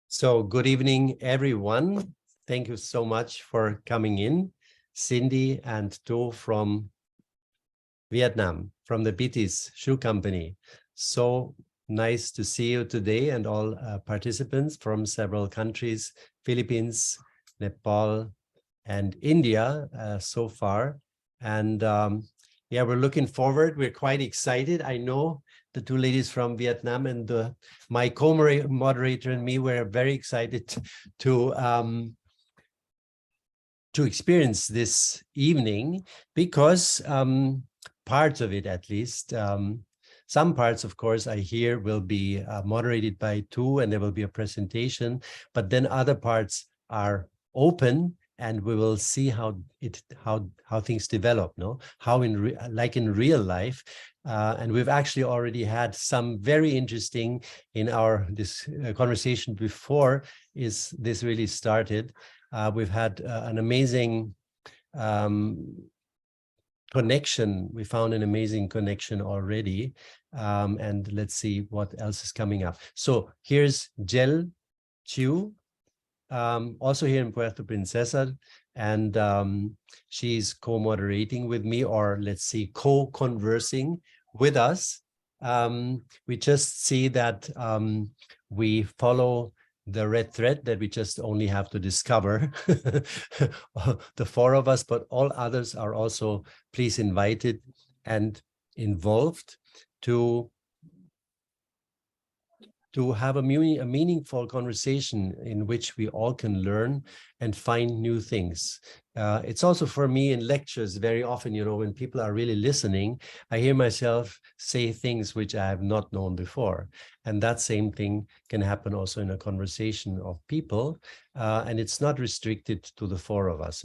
So good evening, everyone. Thank you so much for coming in. Cindy and Do from Vietnam, from the BT's Shoe Company. So nice to see you today and all participants from several countries, Philippines, Nepal, and India so far. And yeah, we're looking forward. We're quite excited. I know the two ladies from Vietnam and my co-moderator and me were very excited to experience this evening because parts of it, at least, some parts, of course, I hear will be moderated by two, and there will be a presentation, but then other parts are open, and we will see how things develop, no? How like in real life. And we've actually already had some very interesting in this conversation before this really started. We've had an amazing connection. We found an amazing connection already. And let's see what else is coming up. So here's Jel Chiu, also here in Puerto Princesa, and she's co-moderating with me, or let's see, co-conversing with us. We just see that we follow the red thread that we just only have to discover, the four of us, but all others are also please invited and involved to have a meaningful conversation in which we all can learn and find new things. It's also for me in lectures very often, you know, when people are really listening, I hear myself say things which I have not known before. And that same thing can happen also in a conversation of people. And it's not restricted to the four of us.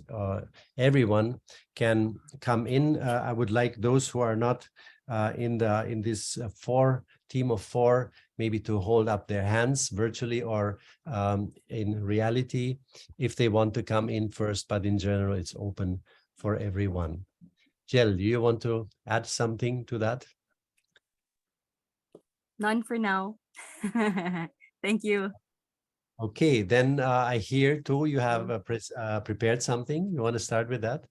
Everyone can come in. I would like those who are not in this team of four, maybe to hold up their hands virtually or in reality, if they want to come in first, but in general, it's open for everyone. Jel, do you want to add something to that? None for now. Thank you. Okay, then I hear too, you have prepared something. You want to start with that?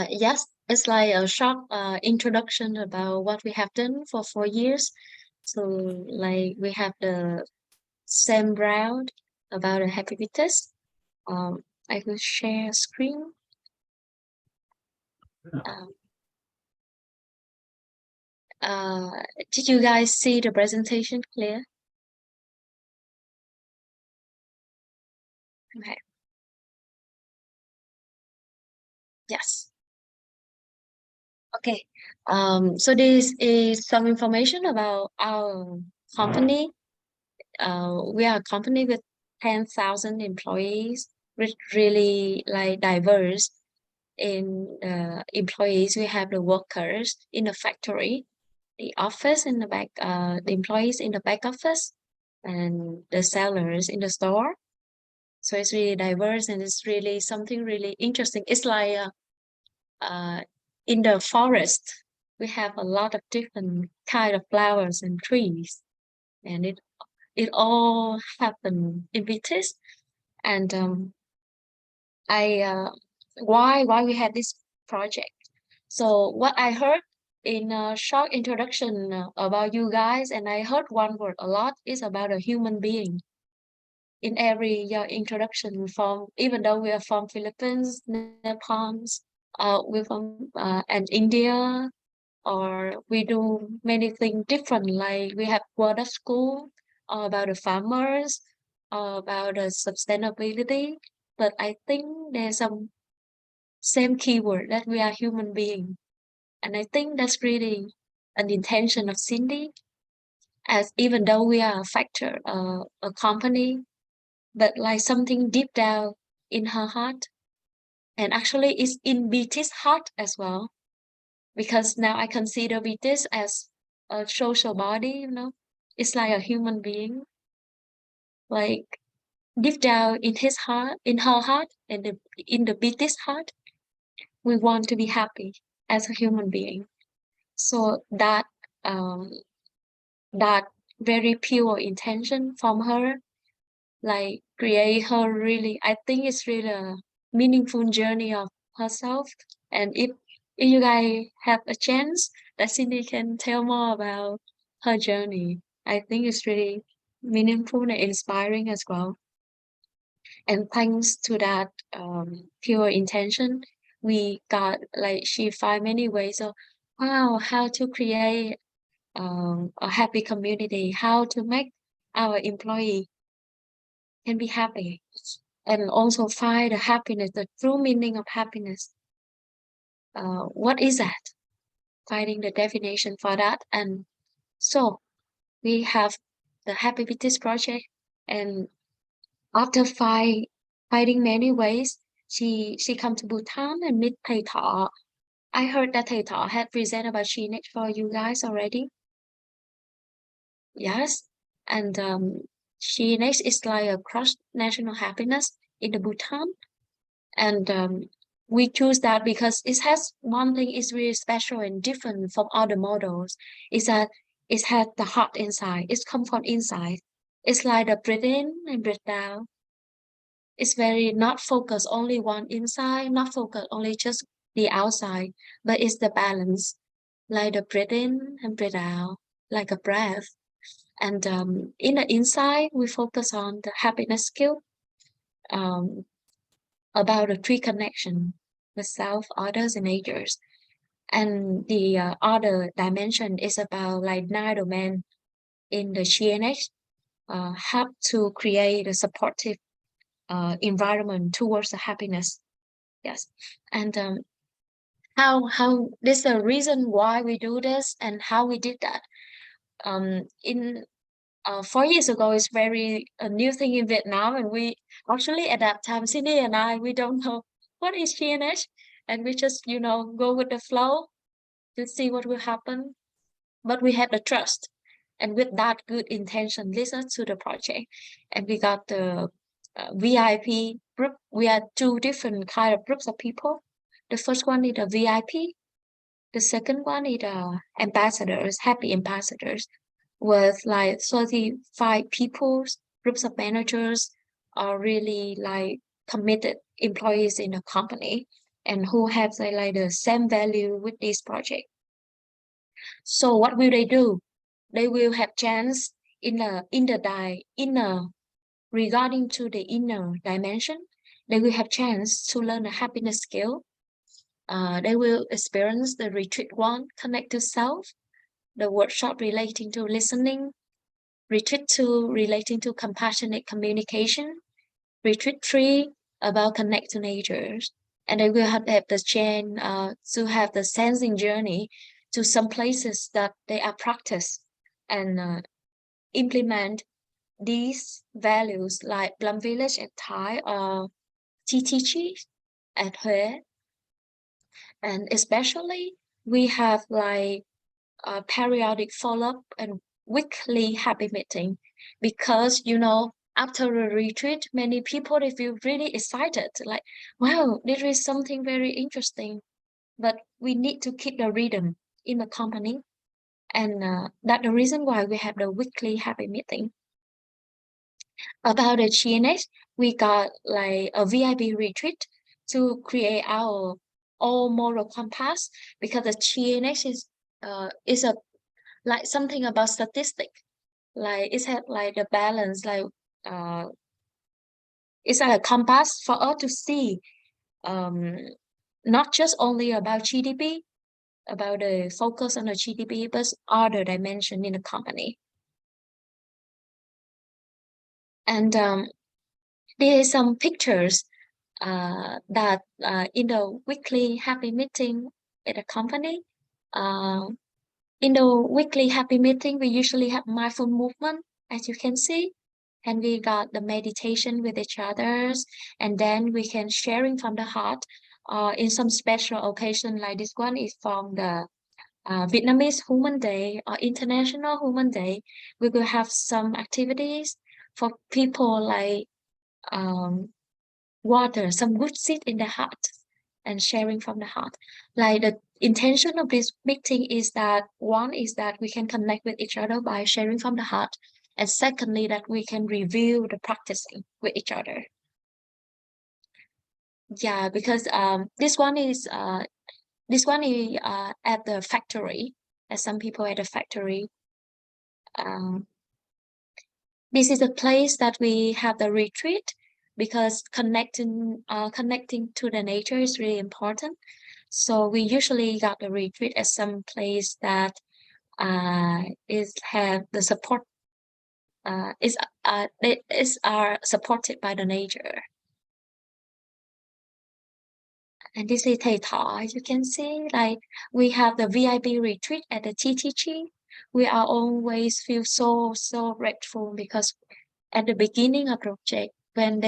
Yes, it's like a short introduction about what we have done for 4 years. So like we have the same round about a happy test. I will share screen. Did you guys see the presentation clear? Okay. Yes. Okay. So this is some information about our company. We are a company with 10,000 employees, with really like diverse in employees. We have the workers in the factory, the office in the back, the employees in the back office, and the sellers in the store. So it's really diverse, and it's really something really interesting. It's like in the forest, we have a lot of different kind of flowers and trees, and it all happened in British. And why we had this project. So what I heard in a short introduction about you guys, and I heard one word a lot, is about a human being. In every introduction from, even though we are from Philippines, Nepal, we're from and India, or we do many things different. Like we have word of school about the farmers, about the sustainability. But I think there's some same keyword that we are human being, and I think that's really an intention of Cindy. As even though we are a factor, a company, but like something deep down in her heart, and actually it's in BT's heart as well, because now I consider BT as a social body, you know. It's like a human being, like deep down in his heart, in her heart, and in the BT's heart, we want to be happy as a human being. So that very pure intention from her, like create her really, I think it's really a meaningful journey of herself. And if you guys have a chance that Cindy can tell more about her journey, I think it's really meaningful and inspiring as well. And thanks to that pure intention, we got like she find many ways of wow how to create a happy community, how to make our employee can be happy, and also find the happiness, the true meaning of happiness. What is that? Finding the definition for that. And so we have the Happy with this project, and after finding many ways, she come to Bhutan and meet Thầy Thọ. I heard that Thầy Thọ had presented about Chinex for you guys already. Yes, and Chinex is like a cross-national happiness in the Bhutan, and we choose that because it has one thing is really special and different from other models, is that it has the heart inside. It's come from inside. It's like the breathe in and breathe down. It's very not focused only one inside, not focused only just the outside, but it's the balance, like the breathe in and breathe out, like a breath. And in the inside, we focus on the happiness skill, about the three connection, the self, others, and natures. And the other dimension is about like 9 domain in the GNH, help to create a supportive environment towards the happiness. Yes, and how this is the reason why we do this and how we did that. In 4 years ago, it's very a new thing in Vietnam, and we actually at that time, Cindy and I, we don't know what is GNH, and we just go with the flow to see what will happen. But we had the trust, and with that good intention, listen to the project, and we got the VIP group. We had 2 different kind of groups of people. The first one is the VIP. The second one is ambassadors, happy ambassadors, with like 35 people, groups of managers are really like committed employees in the company and who have like the same value with this project. So what will they do? They will have chance in the inner regarding to the inner dimension. They will have chance to learn a happiness skill. They will experience the retreat 1, connect to self, the workshop relating to listening, retreat 2 relating to compassionate communication, retreat 3 about connect to nature, and they will have the chance to have the sensing journey to some places that they are practice and implement these values like Plum Village at Thai or TTG at Huế. And especially we have like a periodic follow-up and weekly happy meeting, because after a retreat many people they feel really excited, like wow, there is something very interesting, but we need to keep the rhythm in the company, and that's the reason why we have the weekly happy meeting. About the GNS, we got like a VIP retreat to create our all moral compass, because the GNS is a like something about statistic, like it has like the balance, like it's like a compass for us to see not just only about GDP, about the focus on the GDP, but other dimension in the company. And there are some pictures that in the weekly happy meeting at the company. In the weekly happy meeting, we usually have mindful movement, as you can see, and we got the meditation with each others, and then we can sharing from the heart. In some special occasion like this one is from the Vietnamese Human Day or International Human Day, we will have some activities for people like water, some good seed in the heart and sharing from the heart. Like intention of this meeting is that one is that we can connect with each other by sharing from the heart, and secondly that we can review the practicing with each other. Yeah, because this one is at the factory, as some people at the factory. This is a place that we have the retreat, because connecting to the nature is really important. So we usually got the retreat at some place that have the support, are supported by the nature. And this is Thầy Thọ. You can see, like, we have the VIP retreat at the TTG. We are always feel so grateful, because at the beginning of the project, when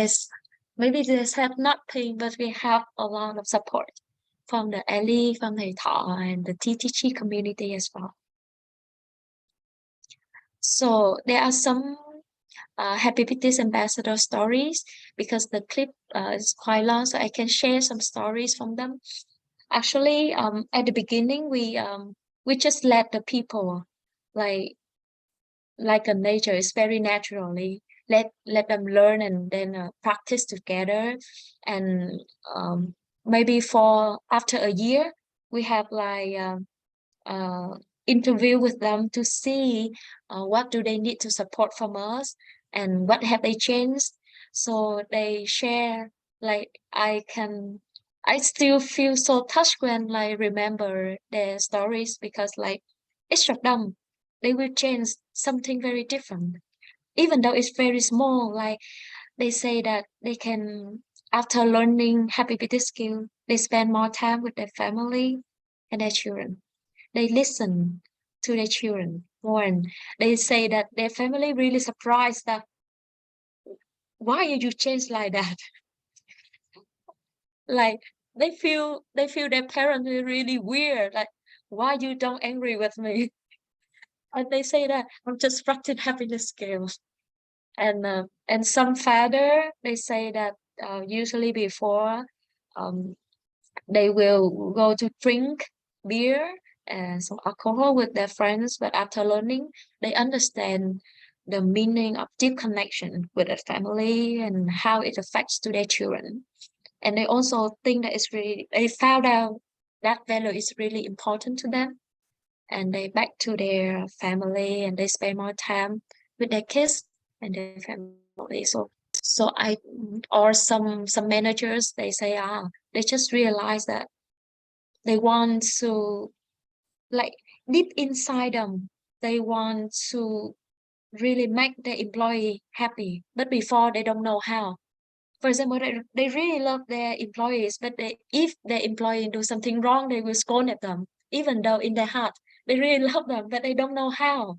maybe there's have nothing, but we have a lot of support from the Ali, from Thầy Thọ, and the TTG community as well. So there are some Happy Buddhist Ambassador stories, because the clip is quite long, so I can share some stories from them. Actually, at the beginning, we just let the people, like a nature is very naturally, let them learn, and then practice together. And maybe for after a year, we have like interview with them to see what do they need to support from us, and what have they changed. So they share, like, I still feel so touched when I remember their stories, because like each of them, they will change something very different, even though it's very small. Like they say that they can, after learning Happy Buddhist skill, they spend more time with their family and their children. They listen to their children more, and they say that their family really surprised that why you change like that. Like they feel their parents are really weird, like why you don't angry with me. And they say that I'm just practicing happiness skills. And some father, they say that usually before they will go to drink beer and some alcohol with their friends, but after learning, they understand the meaning of deep connection with their family and how it affects to their children. And they also think that they found out that value is really important to them, and they back to their family and they spend more time with their kids and their family. So or some managers, they say they just realize that they want to, like, deep inside them, they want to really make their employee happy, but before they don't know how. For example, they really love their employees, but if their employee do something wrong, they will scold at them, even though in their heart they really love them, but they don't know how.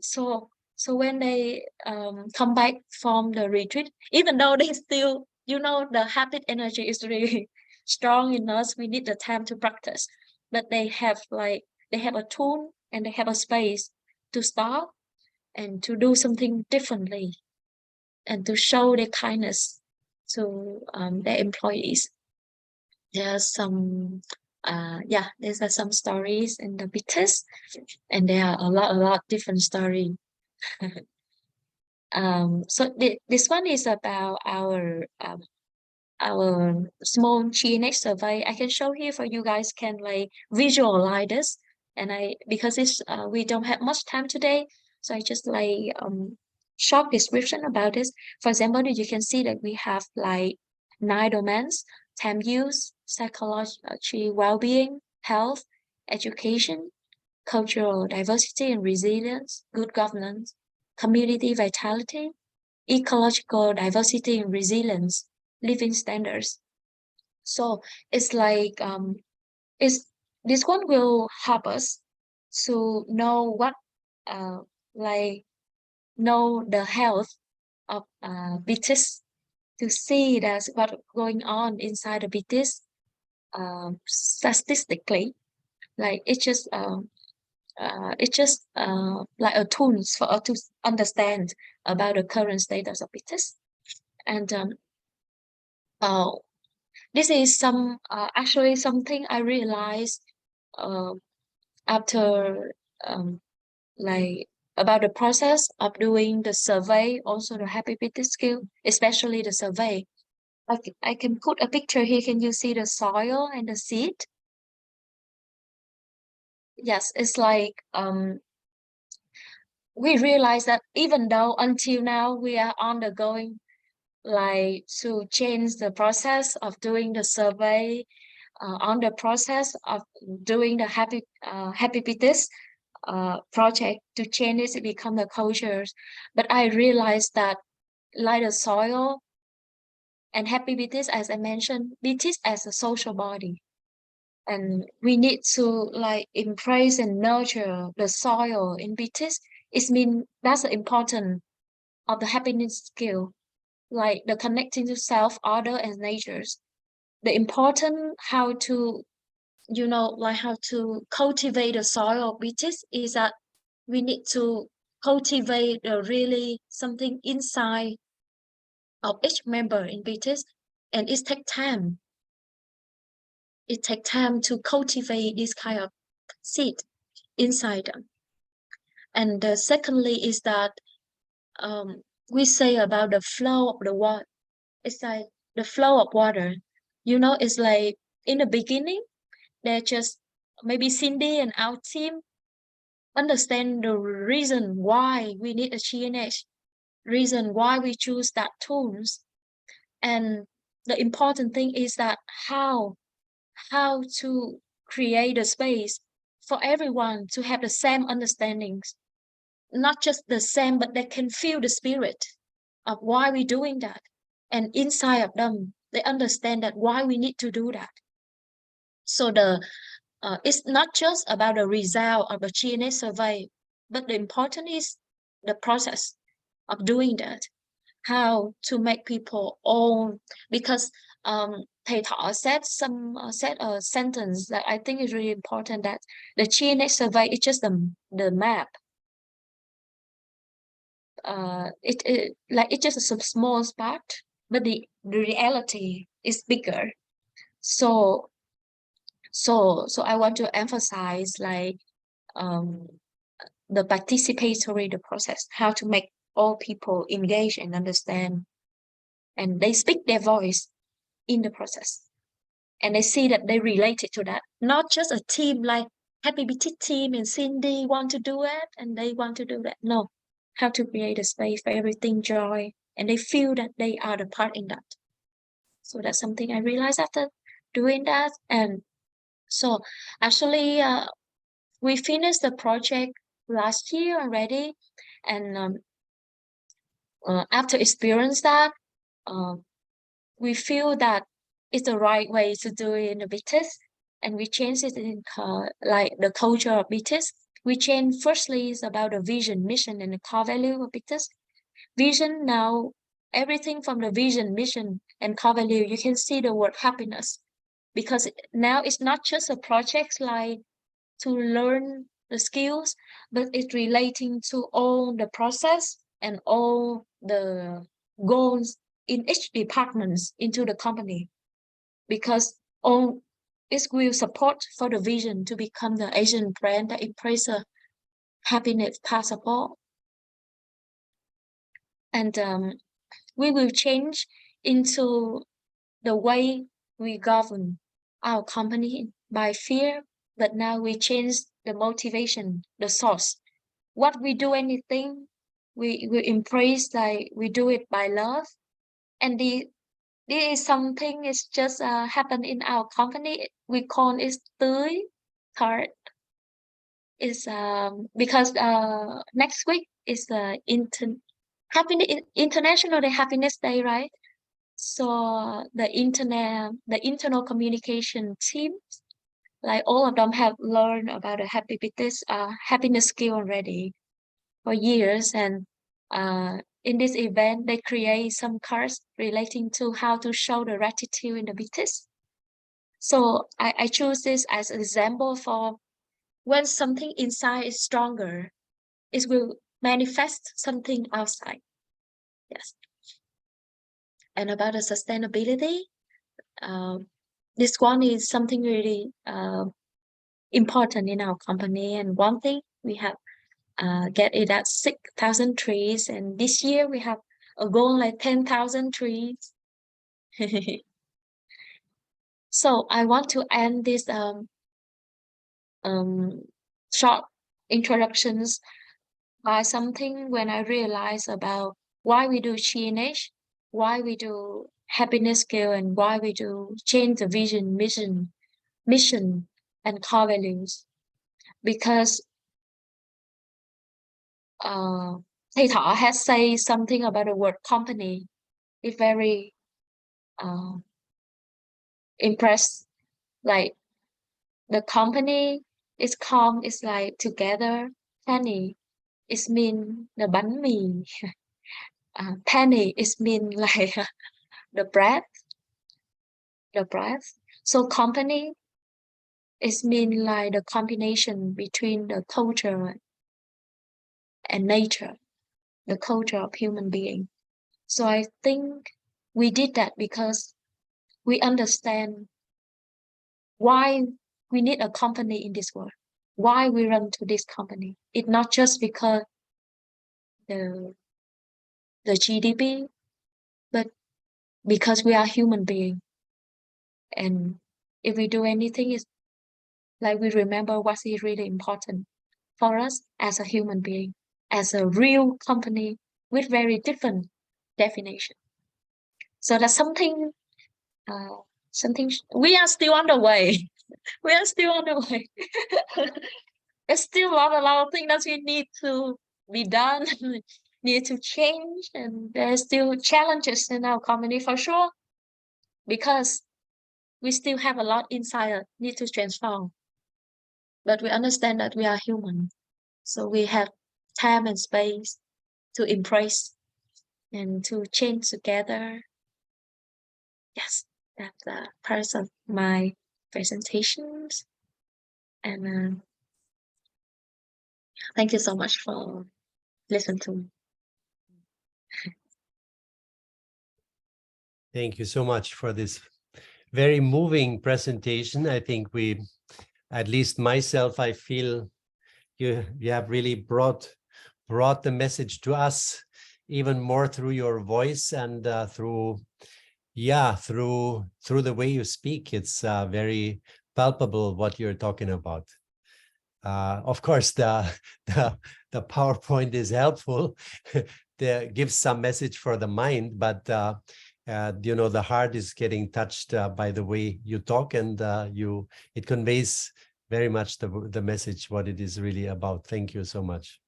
So when they come back from the retreat, even though they still, the habit energy is really strong in us, we need the time to practice, but they have a tool and they have a space to start and to do something differently, and to show their kindness to their employees. There are some these are some stories in the Buddhist, and there are a lot different stories. So this one is about our small G&H survey. I can show here for you guys can like visualize this, and because it's we don't have much time today, so I just like short description about this. For example, you can see that we have like 9 domains: time use, psychology, well-being, health, education, cultural diversity and resilience, good governance, community vitality, ecological diversity and resilience, living standards. So it's like this one will help us to know what know the health of Buddhists, to see that's what going on inside the Buddhist statistically. Like it's just like a tools for us to understand about the current status of Buddhists. And This is some actually something I realized after like about the process of doing the survey, also the happy business skill, especially the survey. I can put a picture here. Can you see the soil and the seed? Yes, it's like we realize that even though until now we are undergoing like to change the process of doing the survey, on the process of doing the happy business project to change it to become the cultures. But I realized that like the soil and happy business, as I mentioned, business as a social body. And we need to like embrace and nurture the soil in business. It means that's the importance of the happiness skill, like the connecting to self, other, and natures. The important how to, you know, like how to cultivate the soil of business is that we need to cultivate the really something inside of each member in business, and it takes time. It takes time to cultivate this kind of seed inside them. And secondly is that we say about the flow of the water. It's like the flow of water. You know, it's like in the beginning, they're just maybe Cindy and our team understand the reason why we need a GNH, reason why we choose that tools. And the important thing is that how to create a space for everyone to have the same understandings, not just the same, but they can feel the spirit of why we're doing that. And inside of them, they understand that why we need to do that. So it's not just about the result of the GNS survey, but the important is the process of doing that. How to make people own, because thầy Thọ said a sentence that I think is really important, that the GNS survey is just the map. It's just a small part, but the reality is bigger. So I want to emphasize like the participatory the process, how to make all people engage and understand, and they speak their voice in the process, and they see that they related to that, not just a team like Happy BT team and Cindy want to do it and they want to do that. No, how to create a space for everything joy, and they feel that they are the part in that. So that's something I realized after doing that. And so actually we finished the project last year already, and after experience that, we feel that it's the right way to do it in the business, and we change it in like the culture of business. We change firstly is about the vision, mission, and the core value of business. Vision now, everything from the vision, mission, and core value, you can see the word happiness, because now it's not just a project like to learn the skills, but it's relating to all the process and all the goals in each department into the company, because all it will support for the vision to become the Asian brand that embraces happiness passport. And we will change into the way we govern our company by fear, but now we change the motivation, the source. What we do anything, we embrace, like we do it by love. And this is something is just happen in our company. We call it tươi card. Is because next week is the International Day Happiness Day, right? So the internal communication team, like all of them have learned about the happiness skill already for years. And in this event, they create some cards relating to how to show the gratitude in the business. So I choose this as an example for when something inside is stronger, it will manifest something outside. Yes. And about the sustainability, this one is something really important in our company. And one thing we have get it at 6,000 trees, and this year we have a goal like 10,000 trees. So I want to end this short introductions by something when I realize about why we do G&H, why we do happiness scale, and why we do change the vision, mission, and core values. Because thầy Thọ has said something about the word company. It's very impressed. Like the company is calm, it's like together. Penny is mean the bánh mì. Penny is mean like the bread. So company is mean like the combination between the culture and nature, the culture of human being. So I think we did that because we understand why we need a company in this world, why we run to this company. It's not just because the GDP, but because we are human beings. And if we do anything, it's like we remember what is really important for us as a human being, as a real company with very different definition. So that's something we are still on the way. We are still on the way. There's still a lot of things that we need to be done, need to change, and there's still challenges in our company for sure, because we still have a lot inside need to transform. But we understand that we are human, so we have time and space to embrace and to change together. Yes, that's part of my presentations. And thank you so much for listening to me. Thank you so much for this very moving presentation. I think we, at least myself, I feel you have really brought the message to us even more through your voice and through the way you speak. It's very palpable what you're talking about. Of course, the PowerPoint is helpful. It gives some message for the mind, but you know, the heart is getting touched by the way you talk, and it conveys very much the message, what it is really about. Thank you so much.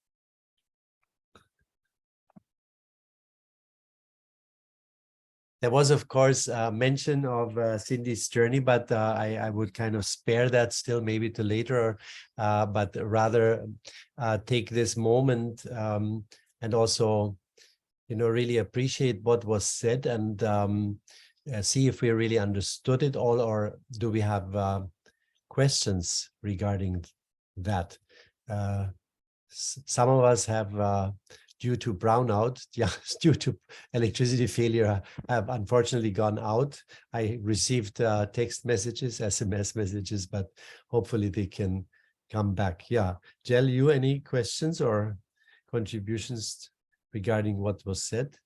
There was, of course, mention of Cindy's journey, but I would kind of spare that still maybe to later, but rather take this moment and also, you know, really appreciate what was said and see if we really understood it all, or do we have questions regarding that. Some of us have, due to brownout, due to electricity failure, have unfortunately gone out. I received text messages, SMS messages, but hopefully they can come back. Yeah, Jel, you any questions or contributions regarding what was said?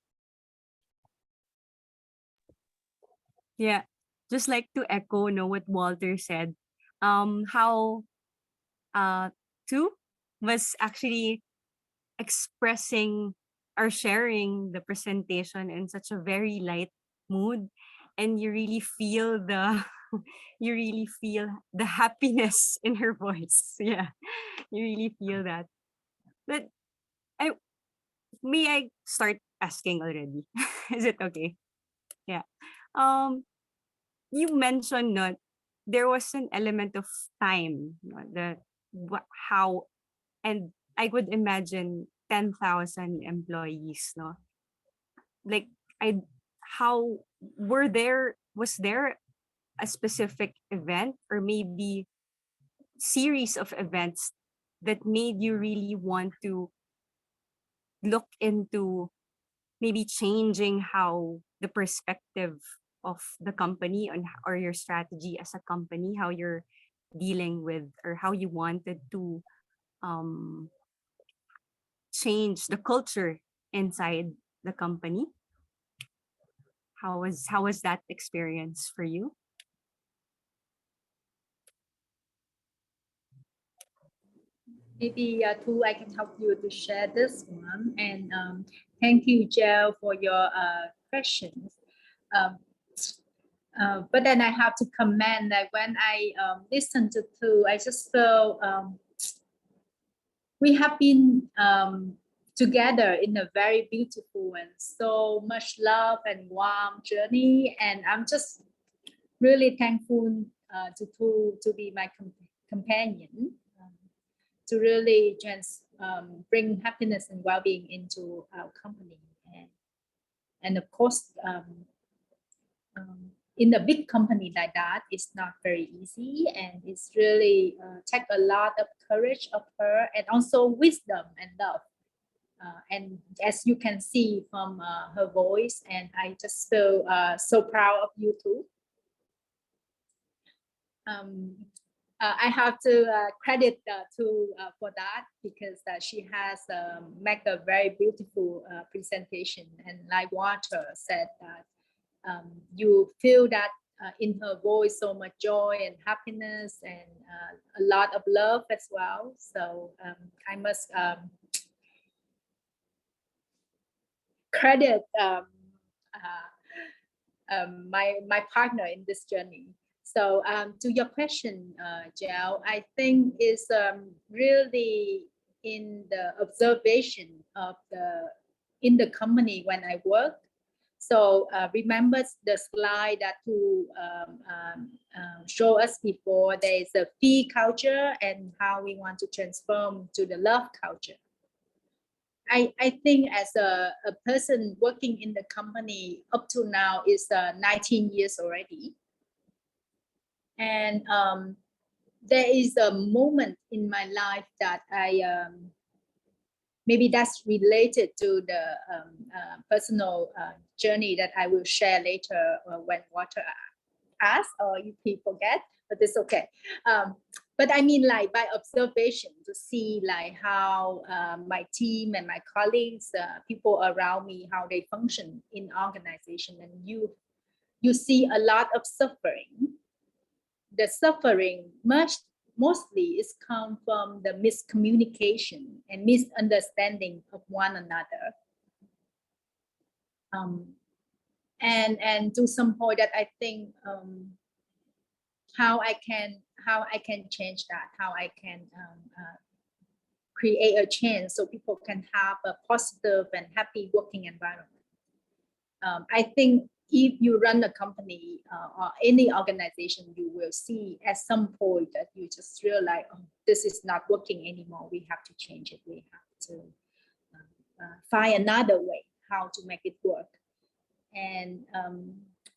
Yeah, just like to echo what Walter said, how Tu was actually expressing or sharing the presentation in such a very light mood, and you really feel the happiness in her voice. Yeah, you really feel that. But may I start asking already? Is it okay? Yeah. You mentioned that there was an element of time, how, and I would imagine 10,000 employees, no? Like, how was there a specific event or maybe series of events that made you really want to look into maybe changing how the perspective of the company or your strategy as a company, how you're dealing with or how you wanted to um, change the culture inside the company? How was that experience for you? Maybe too, I can help you to share this one. And thank you, Jill, for your questions. Um, but then I have to comment that when I listened to two, I just feel we have been together in a very beautiful and so much love and warm journey. And I'm just really thankful to be my companion, to really bring happiness and well-being into our company. And of course, in a big company like that, it's not very easy, and it's really take a lot of courage of her, and also wisdom and love. And as you can see from her voice, and I just feel so proud of you too. I have to credit to for that, because she has made a very beautiful presentation, and like Walter said that you feel that in her voice so much joy and happiness, and a lot of love as well. So I must credit my partner in this journey. So to your question, Jiao, I think is really in the observation of in the company when I work. So remember the slide that you show us before. There is a fee culture and how we want to transform to the love culture. I think as a person working in the company up to now is 19 years already. And there is a moment in my life that I maybe that's related to the personal journey that I will share later when Walter asks, or if he forget, but it's okay. But I mean, like by observation, to see like how my team and my colleagues, people around me, how they function in organization, and you see a lot of suffering. The suffering mostly is come from the miscommunication and misunderstanding of one another. And to some point that I think how I can change that, how I can create a change so people can have a positive and happy working environment. I think if you run a company or any organization, you will see at some point that you just realize, oh, this is not working anymore. We have to change it. We have to find another way how to make it work. And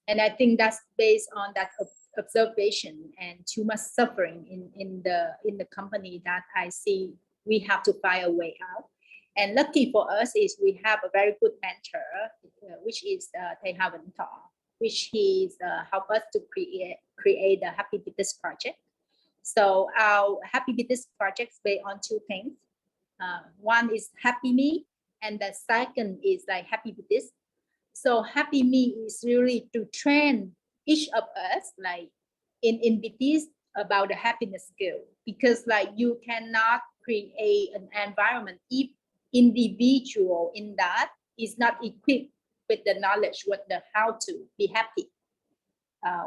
I think that's based on that observation and too much suffering in the company that I see we have to find a way out. And lucky for us is we have a very good mentor, which is Thầy Hà Vĩnh Thọ, which he's helped us to create the Happy Business Project. So our Happy Business project is based on two things. One is Happy Me, and the second is like Happy Business. So Happy Me is really to train each of us, like in business, about the happiness skill, because like you cannot create an environment if individual in that is not equipped with the knowledge how to be happy.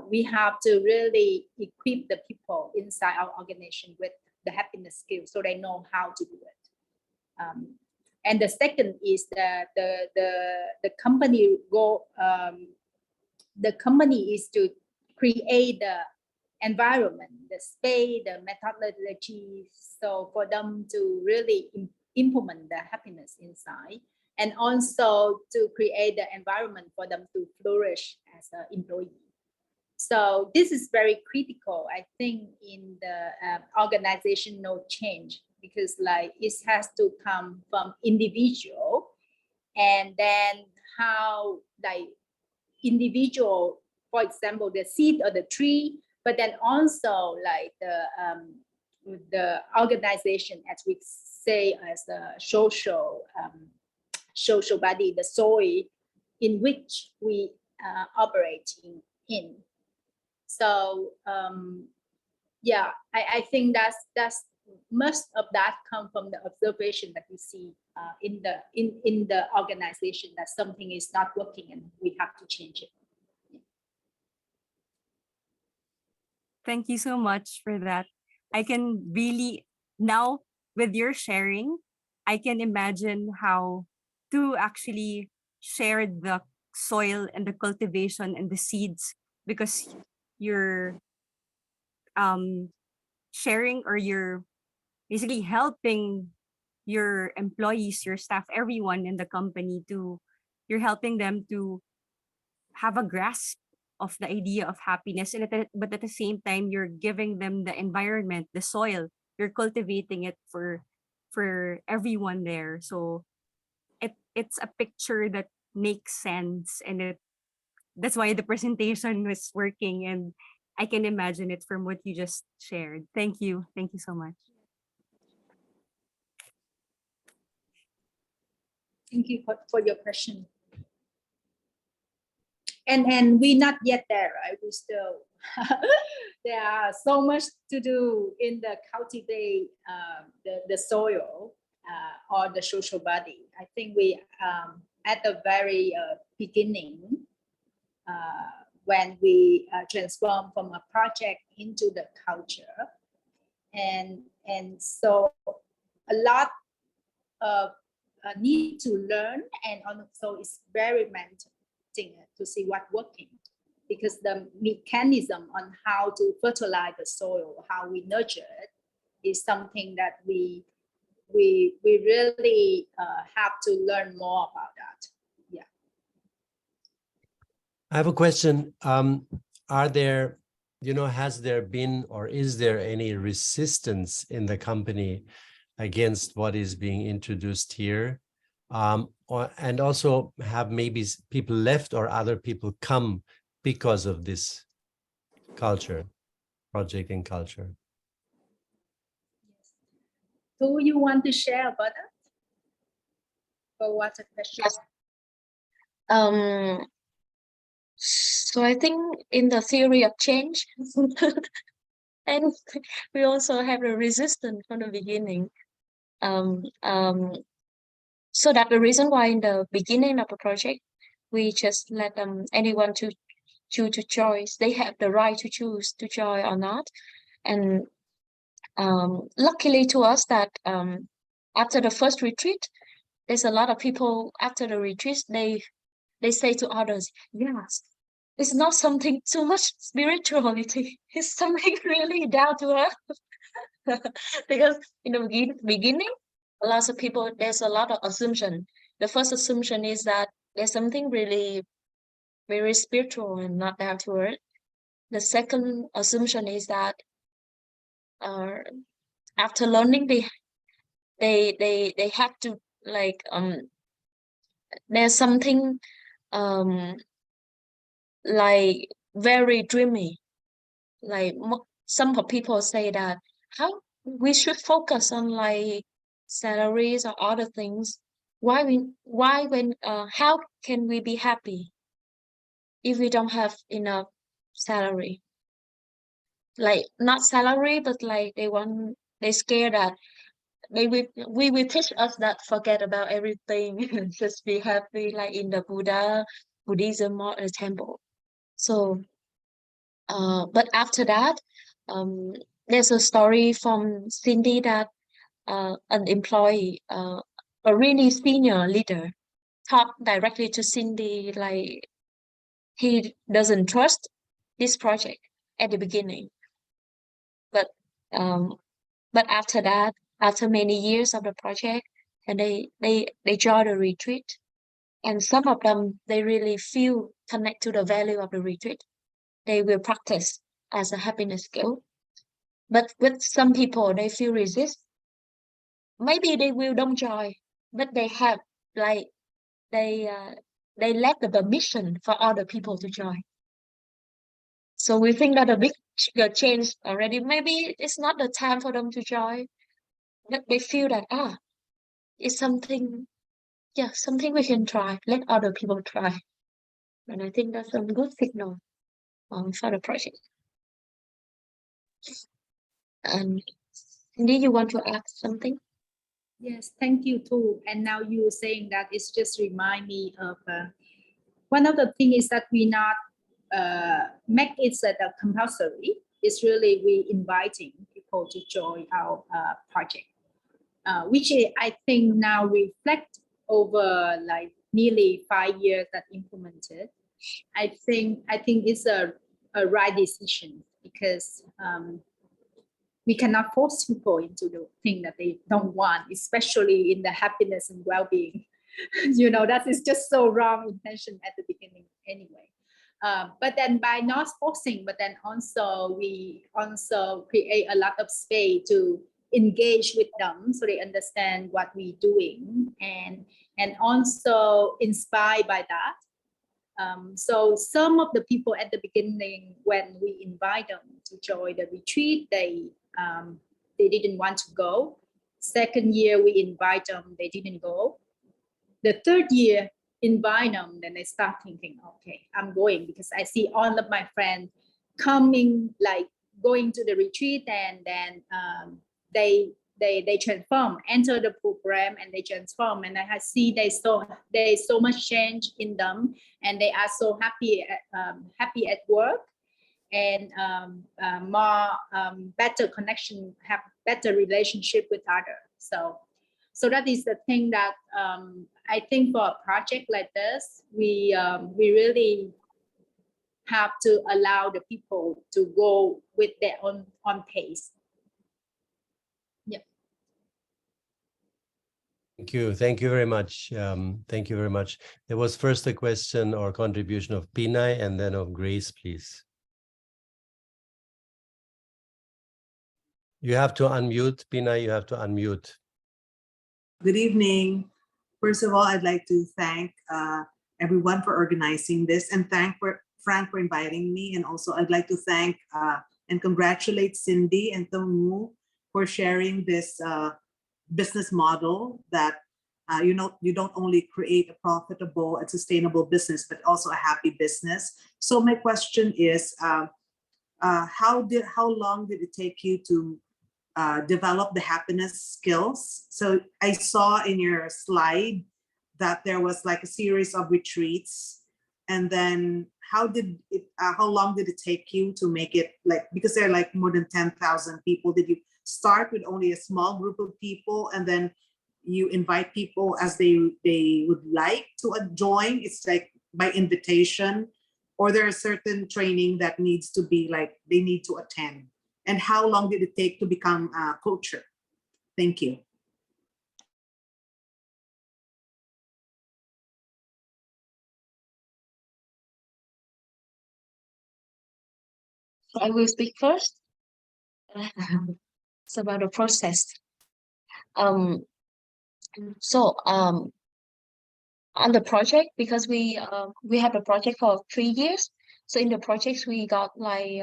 We have to really equip the people inside our organization with the happiness skills so they know how to do it. And the second is that the company goal. The company is to create the environment, the space, the methodology, so for them to really implement the happiness inside, and also to create the environment for them to flourish as an employee. So this is very critical, I think, in the organizational change, because like it has to come from individual, and then how like individual for example, the seed or the tree, but then also like the organization, as we say, as a social body, the soil in which we operating in. So yeah, I think that's most of that come from the observation that we see in the organization, that something is not working and we have to change it. Thank you so much for that. I can really, now with your sharing, I can imagine how to actually share the soil and the cultivation and the seeds, because you're sharing, or you're basically helping your employees, your staff, everyone in the company you're helping them to have a grasp of the idea of happiness, and but at the same time you're giving them the environment, the soil, you're cultivating it for everyone there. So it's a picture that makes sense, and that's why the presentation was working, and I can imagine it from what you just shared. Thank you so much. Thank you for your question. And we're not yet there, right? We still there are so much to do in the cultivate the soil or the social body. I think we at the very beginning, when we transform from a project into the culture, and so a lot of need to learn, and also it's very mental to see what working, because the mechanism on how to fertilize the soil, how we nurture it, is something that we really have to learn more about that. Yeah. I have a question. Are there, has there been, or is there any resistance in the company against what is being introduced here? And also, have maybe people left or other people come because of this culture, project and culture? Do you want to share about that? Or what's the question? Yes. So I think in the theory of change, and we also have a resistance from the beginning. So that's the reason why in the beginning of the project, we just let anyone to choose to choice. They have the right to choose to join or not. And luckily to us that after the first retreat, there's a lot of people after the retreat, they say to others, yes, it's not something too much spirituality. It's something really down to earth. Because in the beginning, lots of people, there's a lot of assumption. The first assumption is that there's something really very spiritual and not down to earth. The second assumption is that after learning, they have to like there's something like very dreamy. Like some people say that how we should focus on like salaries or other things. How can we be happy if we don't have enough salary? Like not salary, but like they scared that we will teach us that forget about everything and just be happy like in the Buddhism or a temple. So but after that, there's a story from Cindy that an employee, a really senior leader, talked directly to Cindy like he doesn't trust this project at the beginning, but after that, after many years of the project, and they join the retreat, and some of them they really feel connect to the value of the retreat. They will practice as a happiness skill. But with some people, they feel resist. Maybe they will don't join, but they have like they lack the permission for other people to join. So we think that a big change already. Maybe it's not the time for them to join, but they feel that it's something, yeah, something we can try. Let other people try, and I think that's a good signal for the project. And Cindy, you want to add something? Yes, thank you too. And now you saying that, it's just remind me of one of the things is that we not make it a compulsory. It's really we inviting people to join our project, which I think now reflect over like nearly 5 years that implemented. I think it's a right decision, because we cannot force people into the thing that they don't want, especially in the happiness and well-being. You know, that is just so wrong intention at the beginning anyway. But then by not forcing, but then also we also create a lot of space to engage with them, so they understand what we're doing, and also inspired by that. So some of the people at the beginning, when we invite them to join the retreat, they didn't want to go. Second year we invite them, they didn't go. The third year, invite them, then they start thinking, okay, I'm going, because I see all of my friends coming, like going to the retreat, and then they transform, enter the program, and they transform, and I see there's so much change in them, and they are so happy at work, and more better connection, have better relationship with others. So that is the thing that I think for a project like this, we really have to allow the people to go with their own pace. Yeah. Thank you very much. Thank you very much. There was first a question or contribution of Pinay and then of Grace, please. You have to unmute, Pinay, you have to unmute. Good evening. First of all, I'd like to thank everyone for organizing this, and thank Frank for inviting me. And also I'd like to thank and congratulate Cindy and Tongmu for sharing this business model that you don't only create a profitable and sustainable business, but also a happy business. So my question is, how long did it take you to develop the happiness skills? So I saw in your slide that there was like a series of retreats, and then how long did it take you to make it, like, because there are like more than 10,000 people? Did you start with only a small group of people, and then you invite people as they would like to join? It's like by invitation, or there is certain training that needs to be like they need to attend? And how long did it take to become a coach? Thank you. I will speak first. It's about the process. On the project, because we have a project for 3 years. So in the projects we got like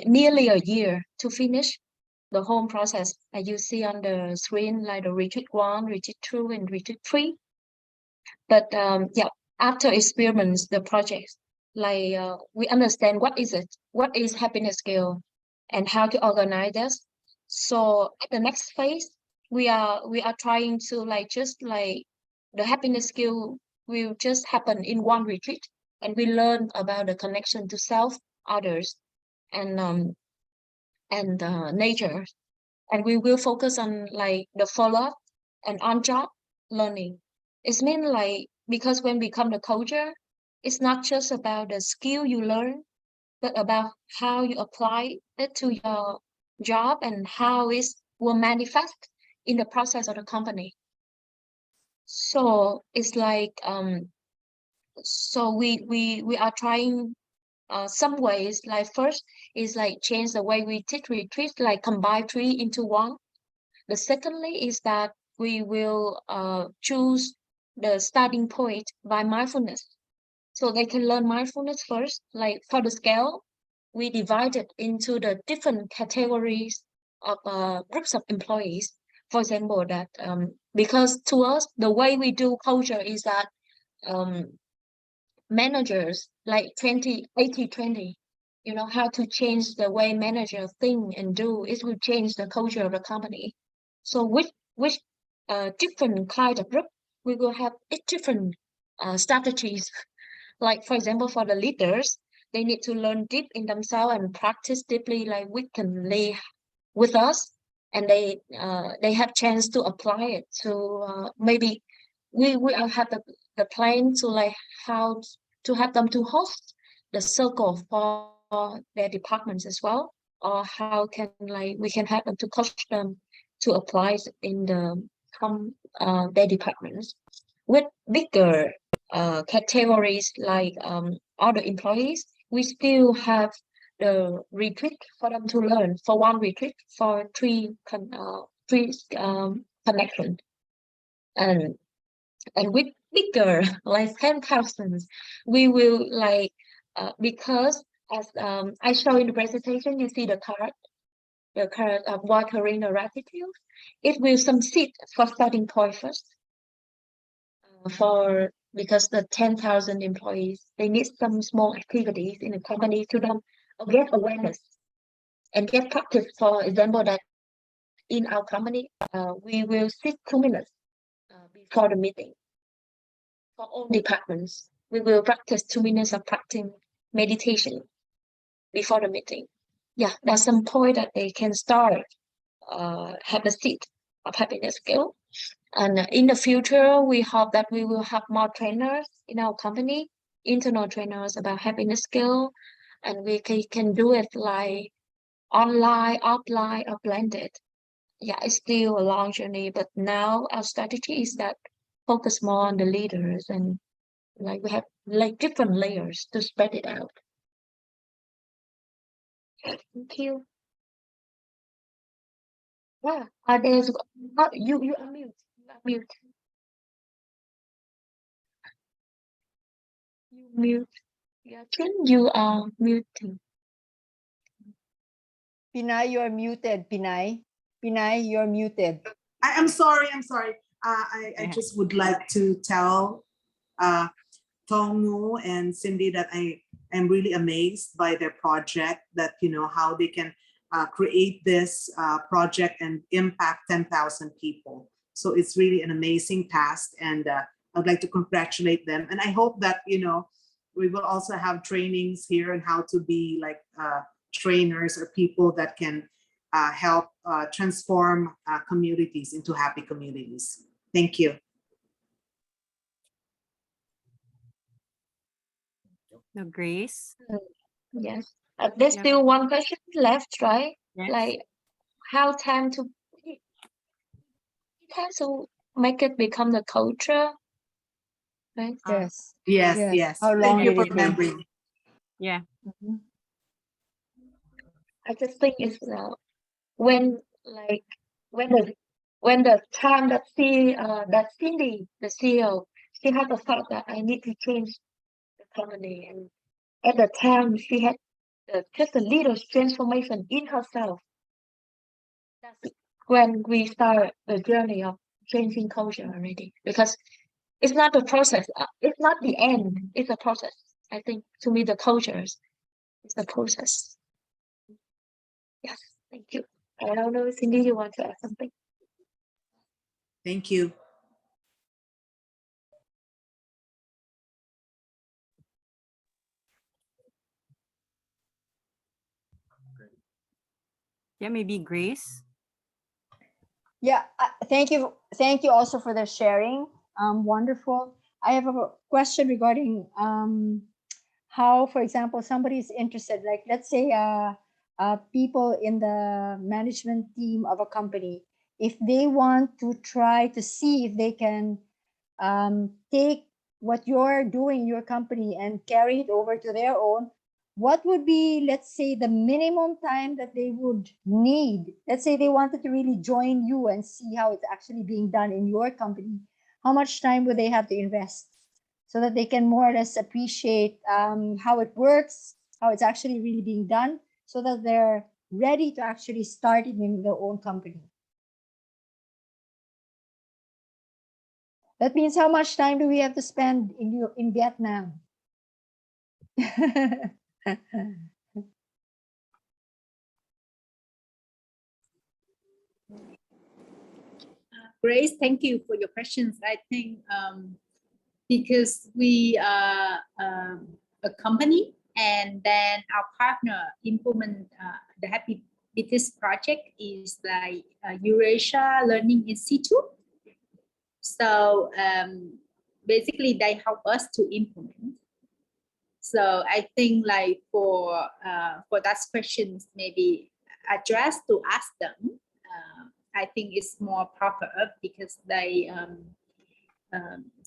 nearly a year to finish the whole process. As you see on the screen, like the retreat 1, retreat 2, and retreat 3. But yeah, after experiments the project, like we understand what is happiness skill, and how to organize this. So at the next phase, we are trying to the happiness skill will just happen in one retreat, and we learn about the connection to self, others, and nature, and we will focus on like the follow-up and on-job learning. It's mean like, because when we become the coacher, it's not just about the skill you learn, but about how you apply it to your job and how it will manifest in the process of the company. So it's like so we are trying some ways. Like first is like change the way we teach retreat, like combine 3 into 1. The secondly is that we will choose the starting point by mindfulness. So they can learn mindfulness first. Like for the scale, we divided into the different categories of groups of employees. For example, that because to us, the way we do culture is that managers like 80-20, you know, how to change the way managers think and do, it will change the culture of the company. So which different kind of group, we will have different strategies. Like for example, for the leaders, they need to learn deep in themselves and practice deeply, like weekly with us, and they have chance to apply it to maybe we will have the plan to like how to have them to host the circle for their departments as well, or how can like we can have them to coach them to apply it in their departments with bigger categories like other employees. We still have the retreat for them to learn, for one retreat for three connection, and with bigger like 10,000, we will like because as I show in the presentation, you see the card of watering the gratitude. It will some seed for starting point first for because the 10,000 employees, they need some small activities in the company to them get awareness and get practice. For example, that in our company, we will sit 2 minutes before the meeting for all departments. We will practice 2 minutes of practicing meditation before the meeting. Yeah, that's some point that they can start have a seed of happiness skill. And in the future, we hope that we will have more trainers in our company, internal trainers about happiness skill, and we can do it like online, offline, or blended. Yeah, it's still a long journey, but now our strategy is that focus more on the leaders, and like we have like different layers to spread it out. Thank you. Yeah, there's you unmute. You unmute. You mute. Yeah, Chin, you are muting. Pinay, you're muted. Pinay, you're muted. I'm sorry. I just would like to tell Tongmu and Cindy that I am really amazed by their project, that, you know, how they can create this project and impact 10,000 people. So it's really an amazing task, and I'd like to congratulate them. And I hope that, you know, we will also have trainings here on how to be like trainers or people that can help transform communities into happy communities. Thank you. No, Grace. Yes. There's Yep. still one question left, right? Yes. Like how time to make it become the culture, right? Yes. Yes. How Thank long you did for it take? remembering. Yeah. I just think it's when the time that Cindy, the CEO, she had the thought that I need to change the company, and at the time she had just a little transformation in herself. That's when we start the journey of changing culture already, because it's not the process, it's not the end, it's a process. I think to me the cultures is the process. Yes, thank you. I don't know, Cindy, you want to add something? Thank you. Yeah, maybe Grace. Yeah, thank you also for the sharing. Wonderful. I have a question regarding how, for example, somebody is interested, like let's say people in the management team of a company, if they want to try to see if they can take what you're doing, your company, and carry it over to their own, what would be, let's say, the minimum time that they would need? Let's say they wanted to really join you and see how it's actually being done in your company. How much time would they have to invest so that they can more or less appreciate how it works, how it's actually really being done, so that they're ready to actually start it in their own company. That means how much time do we have to spend in Vietnam? Grace, thank you for your questions. I think because we are a company, and then our partner implement the Happy Business project is like Eurasia Learning Institute. So basically they help us to implement. So I think like for that questions maybe addressed to ask them, I think it's more proper because they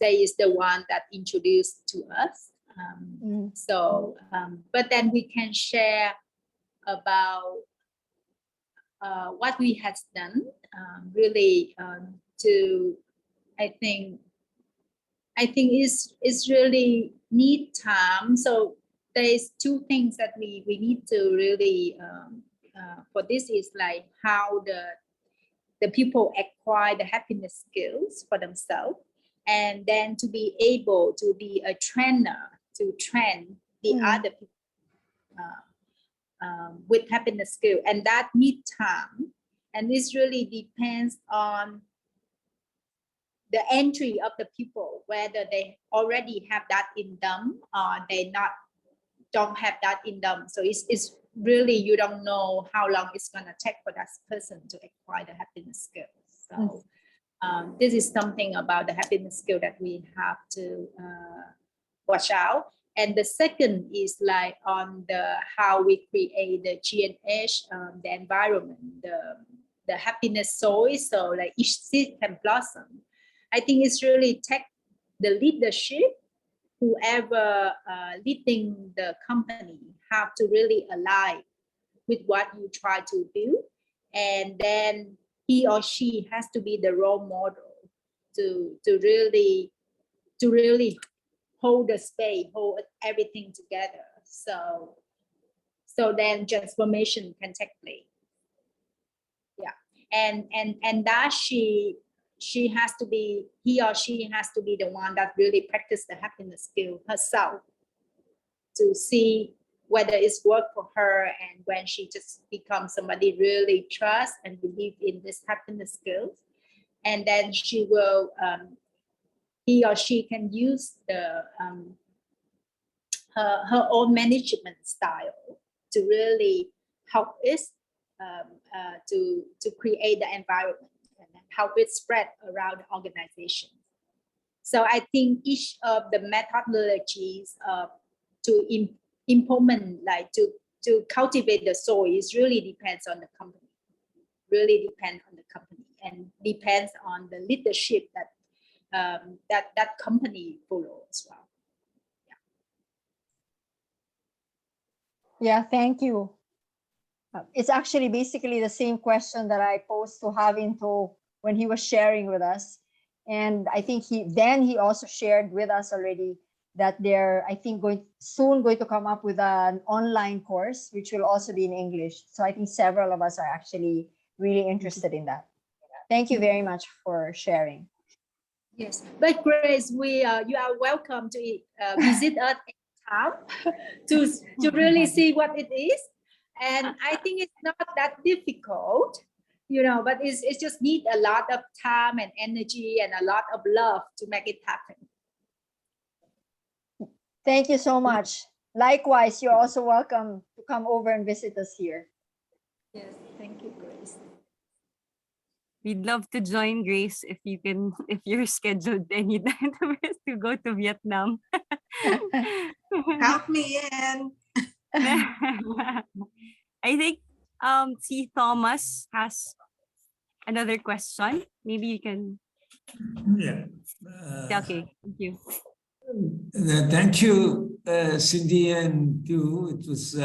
is the one that introduced to us. So but then we can share about what we have done really to I think it's really need time. So there's two things that we need to really for this is like how the people acquire the happiness skills for themselves, and then to be able to be a trainer to train the other people with happiness skill, and that need time, and this really depends on the entry of the people, whether they already have that in them or they don't have that in them. So it's really, you don't know how long it's going to take for that person to acquire the happiness skill. So this is something about the happiness skill that we have to watch out. And the second is like on the how we create the G&H, the environment, the happiness soil, so like each seed can blossom. I think it's really take the leadership, whoever leading the company have to really align with what you try to do, and then he or she has to be the role model to really hold the space, hold everything together. So then transformation can take place. Yeah, and that he or she has to be the one that really practice the happiness skill herself to see whether it's work for her, and when she just becomes somebody really trust and believe in this happiness skills, and then she will he or she can use the her own management style to really help it to create the environment and help it spread around the organization. So I think each of the methodologies to implement, like to cultivate the soil, is really depends on the company. Really depends on the company, and depends on the leadership that that company follow as well. Yeah, thank you. It's actually basically the same question that I posed to Havinto when he was sharing with us. And I think he also shared with us already that they're, I think, soon going to come up with an online course, which will also be in English. So I think several of us are actually really interested in that. Thank you very much for sharing. Yes, but Grace, you are welcome to visit us to really see what it is. And I think it's not that difficult, you know, but it's just need a lot of time and energy and a lot of love to make it happen. Thank you so much. Likewise, you're also welcome to come over and visit us here. Yes, thank you, Grace. We'd love to join, Grace, if you're scheduled anytime to go to Vietnam. Count me in. I think see Thomas has another question. Maybe you can. Yeah. Okay, thank you. Thank you, Cindy and you. It was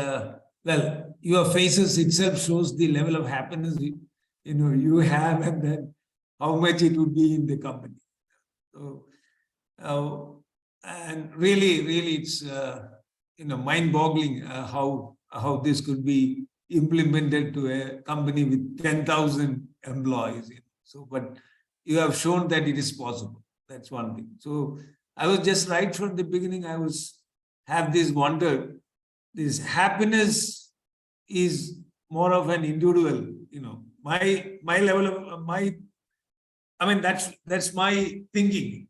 well, your faces itself shows the level of happiness you have, and then how much it would be in the company. So And really, it's mind-boggling how this could be implemented to a company with 10,000 employees. So, but you have shown that it is possible. That's one thing. So I was just right from the beginning. I have this wonder. This happiness is more of an individual. My level of that's my thinking.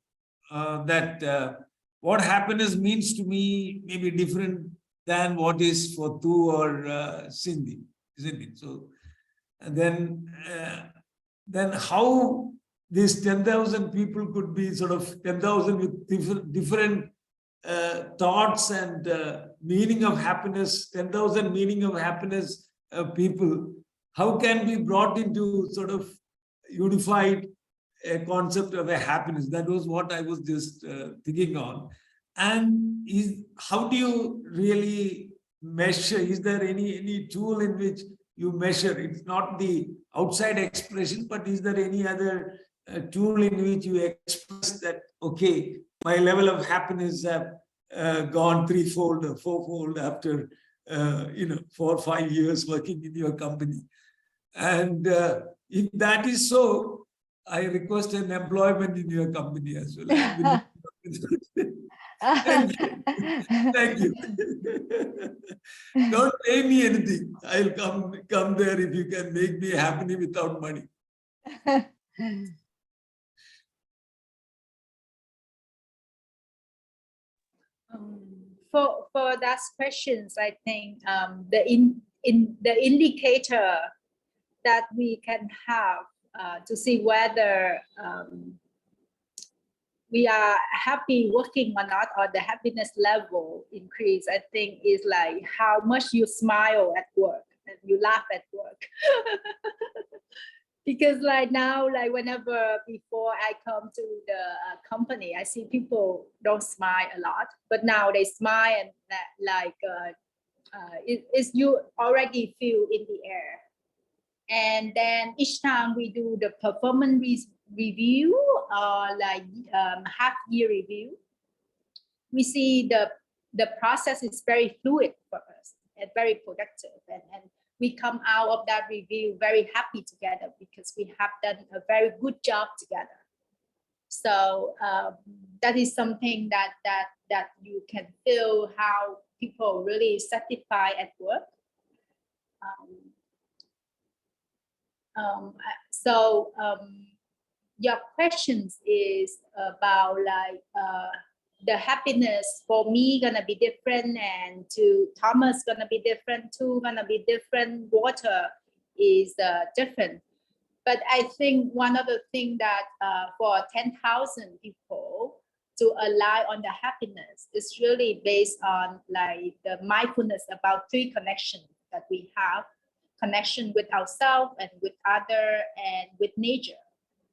That what happiness means to me may be different than what is for Tu or Cindy, isn't it? So then how these 10,000 people could be sort of 10,000 with different thoughts and meaning of happiness, 10,000 meaning of happiness people, how can be brought into sort of unified a concept of a happiness? That was what I was just thinking on. And how do you really measure? Is there any tool in which you measure? It's not the outside expression, but is there any other tool in which you express that, okay, my level of happiness have gone threefold or fourfold after 4 or 5 years working in your company? And if that is so, I request an employment in your company as well. Thank you. Thank you. Don't pay me anything. I'll come there if you can make me happy without money. For that questions, I think the indicator that we can have to see whether we are happy working or not, or the happiness level increase, I think is like how much you smile at work and you laugh at work. Because like now, like whenever before I come to the company, I see people don't smile a lot, but now they smile, and like it's you already feel in the air. And then each time we do the performance review or like half-year review, we see the process is very fluid for us and very productive, and we come out of that review very happy together because we have done a very good job together. So that is something that you can feel how people really satisfied at work. Your questions is about like the happiness for me gonna be different, and to Thomas gonna be different, too gonna be different, water is different. But I think one of the things that for 10,000 people to align on the happiness is really based on like the mindfulness about 3 connections that we have: connection with ourselves and with other and with nature,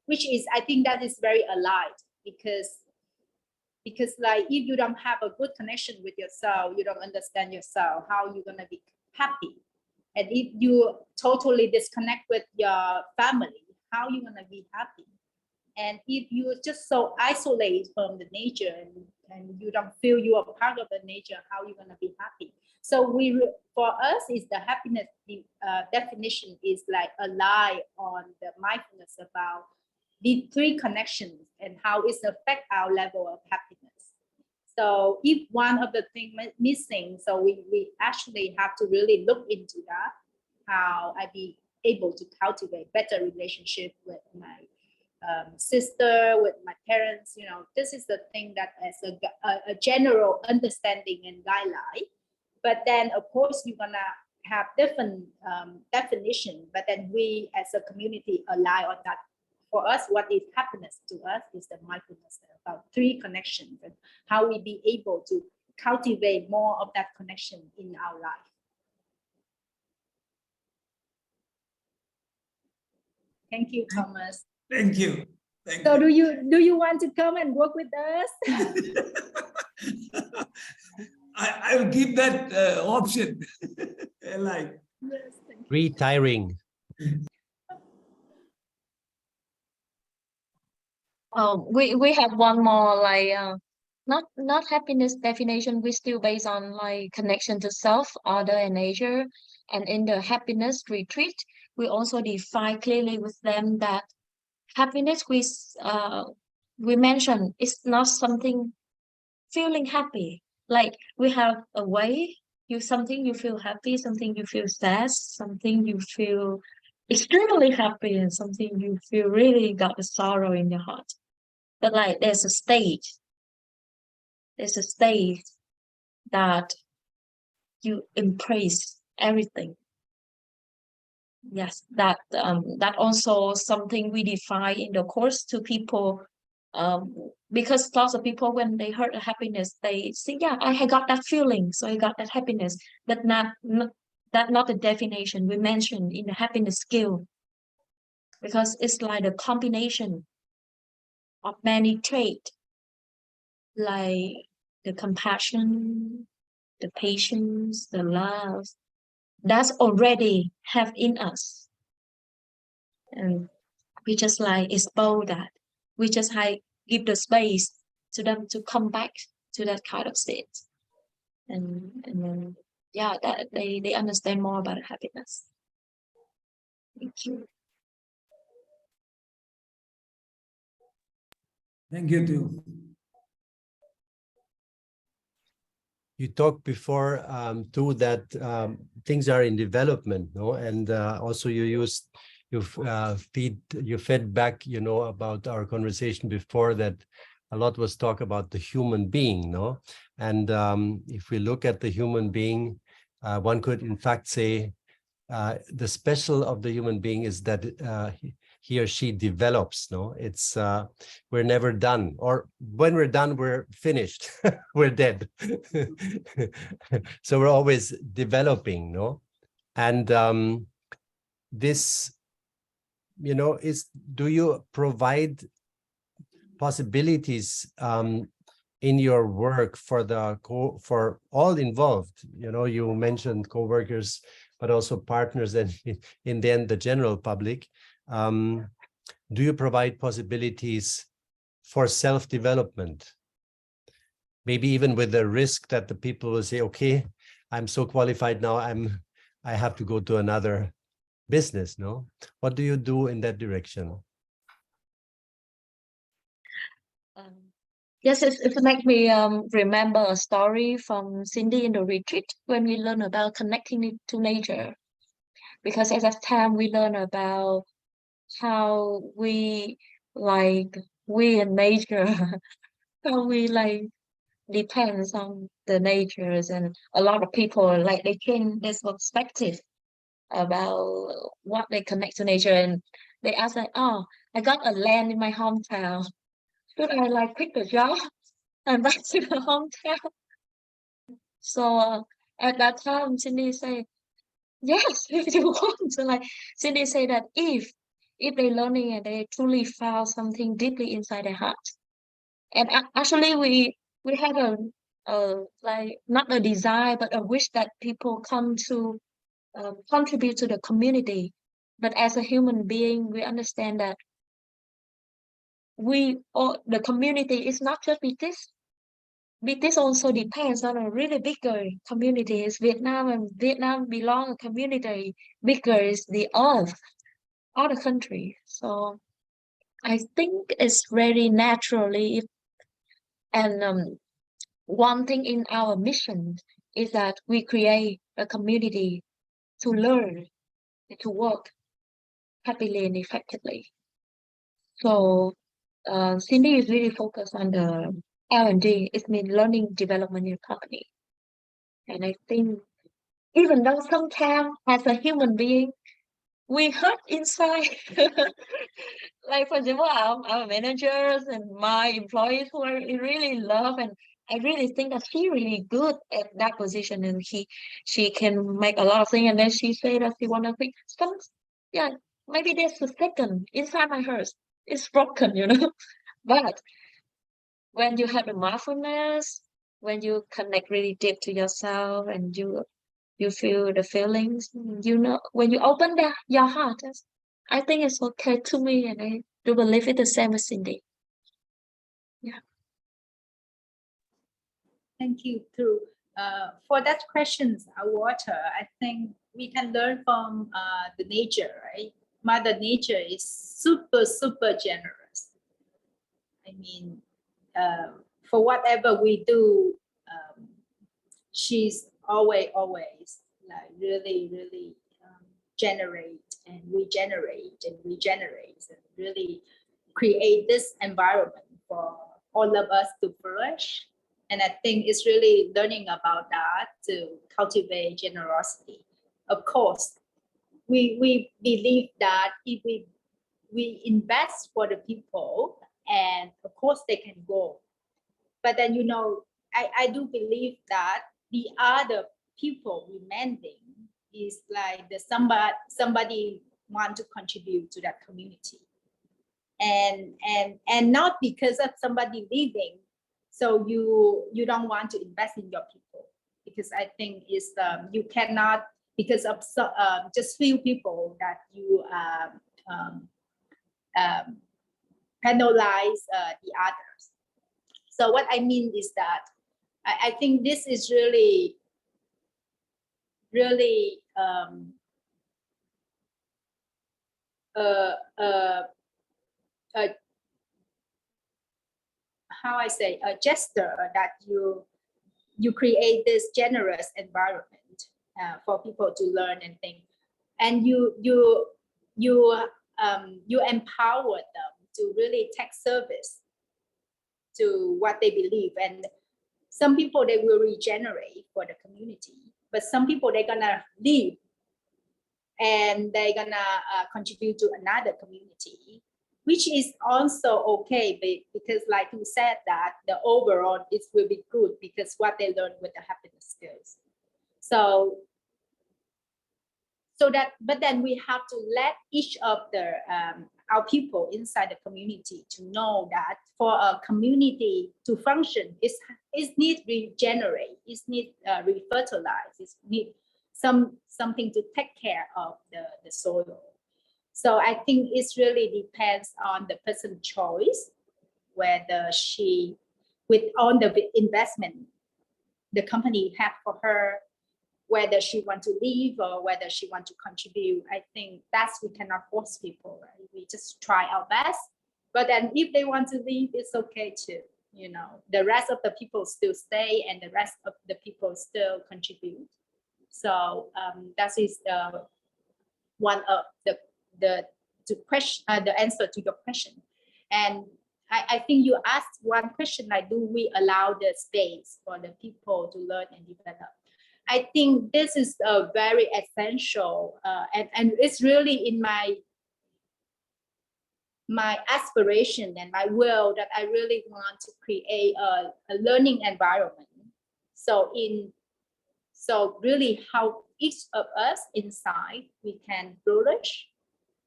which is, I think that is very aligned, because like if you don't have a good connection with yourself, you don't understand yourself, how you're gonna be happy. And if you totally disconnect with your family, how you gonna be happy? And if you're just so isolated from the nature and you don't feel you are part of the nature, how you gonna be happy? So for us, is the happiness definition is like a lie on the mindfulness about the 3 connections and how it affects our level of happiness. So if one of the things missing, so we actually have to really look into that, how I be able to cultivate better relationship with my sister, with my parents. This is the thing that as a general understanding and guideline. But then of course you're gonna have different definition, but then we as a community align on that. For us, what is happiness to us is the mindfulness about 3 connections and how we be able to cultivate more of that connection in our life. Thank you, Thomas. Thank you. So do you want to come and work with us? I'll keep that option. Like. Yes, Retiring. We have one more not happiness definition. We still based on like connection to self, other, and nature. And in the happiness retreat, we also define clearly with them that happiness we mentioned is not something feeling happy. Like we have a way, something you feel happy, something you feel sad, something you feel extremely happy, and something you feel really got a sorrow in your heart. But like there's a stage that you embrace everything. Yes, that also something we define in the course to people, because lots of people when they heard happiness, they say, yeah, I got that feeling, so I got that happiness, but not the definition we mentioned in the happiness skill, because it's like a combination of many traits, like the compassion, the patience, the love, that's already have in us. And we just like expose that. We just like give the space to them to come back to that kind of state. And then yeah, that they understand more about happiness. Thank you. Thank you too. You talked before too that things are in development, no, and also you fed back, you know, about our conversation before that a lot was talk about the human being, no, and if we look at the human being, one could in fact say the special of the human being is that he or she develops, no, it's we're never done, or when we're done we're finished. We're dead. So we're always developing, no, and this, you know, do you provide possibilities in your work for all involved? You know, you mentioned co-workers, but also partners, and in the end the general public. Do you provide possibilities for self-development? Maybe even with the risk that the people will say, okay, I'm so qualified now, I have to go to another business, no? What do you do in that direction? Yes, it makes me remember a story from Cindy in the retreat when we learn about connecting to nature. Because at that time we learn about how we in nature, how we like depends on the natures, and a lot of people like they change their perspective about what they connect to nature, and they ask like, oh, I got a land in my hometown. Should I like quit the job and back to the hometown? So at that time, Cindy say, yes, if you want to. Like Cindy say that if they're learning and they truly found something deeply inside their heart, and actually we had a like not a desire but a wish that people come to contribute to the community. But as a human being, we understand that the community is not just with this. But this also depends on a really bigger community. It's Vietnam, and Vietnam belong a community bigger is the earth, other country. So I think it's very naturally. And one thing in our mission is that we create a community to learn, to work happily and effectively. So Cindy is really focused on the L&D. It means learning development in company. And I think even though sometimes as a human being, we hurt inside. Like for example, our managers and my employees who I really love, and I really think that she really good at that position, and she can make a lot of things, and then she say that she wanna quit. Yeah, maybe there's a second inside my heart. It's broken, you know. But when you have the mindfulness, when you connect really deep to yourself, and you feel the feelings, you know, when you open your heart, I think it's okay to me, and I do believe it's the same as Cindy. Yeah. Thank you, too. For that questions, water, I think we can learn from the nature, right? Mother Nature is super, super generous. I mean, for whatever we do, she's always like really, really generate and regenerate and regenerates and really create this environment for all of us to flourish. And I think it's really learning about that to cultivate generosity. Of course, we believe that if we invest for the people, and of course they can go. But then, you know, I do believe that the other people remaining is like the somebody want to contribute to that community. And not because of somebody leaving, so you don't want to invest in your people, because I think is you cannot, because of just few people that you penalize the others. So what I mean is that I think this is really how I say, a gesture that you create this generous environment for people to learn and think, and you empower them to really take service to what they believe. And some people, they will regenerate for the community, but some people, they're gonna leave and they're gonna contribute to another community, which is also okay, because like you said, that the overall it will be good because what they learn with the happiness skills. So that, but then we have to let each of the our people inside the community to know that for a community to function, it needs regenerate, it needs refertilize, it needs something to take care of the soil. So I think it really depends on the person's choice, whether she, with all the investment the company have for her, whether she want to leave or whether she want to contribute. I think that's, we cannot force people, right? We just try our best. But then if they want to leave, it's okay too. You know, the rest of the people still stay and the rest of the people still contribute. So that is one of the question, the answer to your question. And I think you asked one question like, do we allow the space for the people to learn and develop? I think this is a very essential, and it's really in my aspiration and my will that I really want to create a learning environment. So really how each of us inside, we can flourish,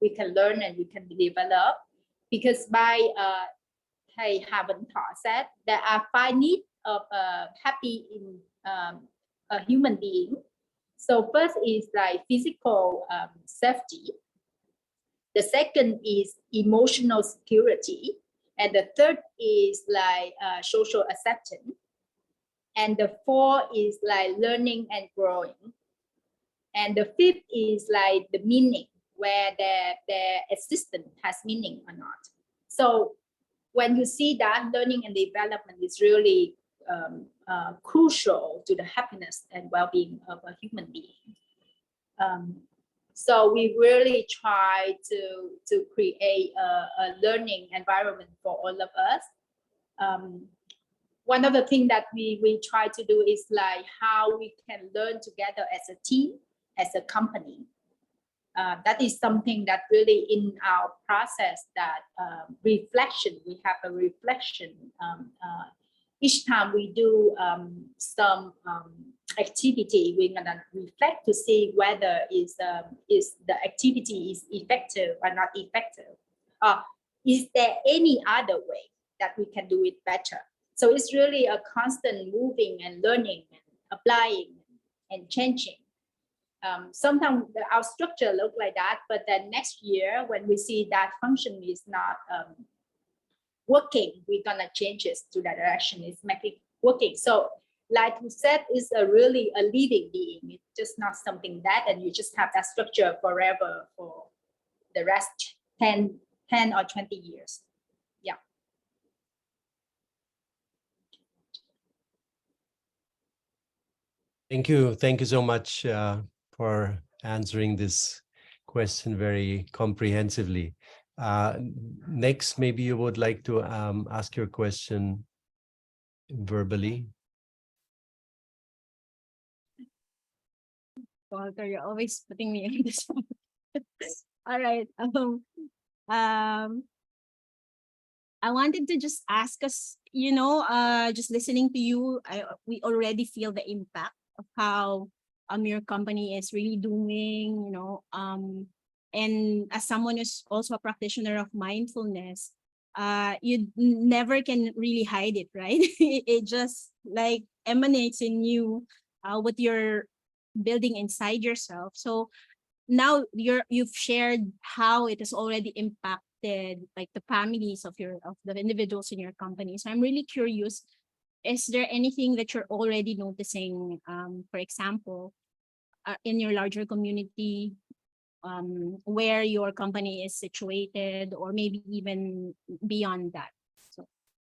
we can learn and we can develop, because by thầy Hà Vĩnh Thọ said there are 5 needs of happy in a human being. So first is like physical safety. The second is emotional security. And the third is like social acceptance. And the fourth is like learning and growing. And the fifth is like the meaning, where their existence has meaning or not. So when you see that, learning and development is really crucial to the happiness and well-being of a human being. So we really try to create a learning environment for all of us. One of the things that we try to do is like how we can learn together as a team, as a company. That is something that really in our process, that reflection, we have a reflection. Each time we do some activity, we're gonna reflect to see whether is the activity is effective or not effective. Is there any other way that we can do it better? So it's really a constant moving and learning and applying and changing. Sometimes our structure look like that, but then next year when we see that function is not working, we're gonna change it to that direction. It's making working. So like you said, is a really a living being. It's just not something that, and you just have that structure forever for the rest 10 or 20 years. Yeah. Thank you. Thank you so much for answering this question very comprehensively. Next, maybe you would like to ask your question verbally. Walter, you're always putting me in this one. All right. I wanted to just ask us, just listening to you, we already feel the impact of how your company is really doing, and as someone who's also a practitioner of mindfulness, you never can really hide it, right? It just like emanates in you, what you're building inside yourself. So now you've shared how it has already impacted like the families of the individuals in your company. So I'm really curious, is there anything that you're already noticing, for example, in your larger community, where your company is situated, or maybe even beyond that? So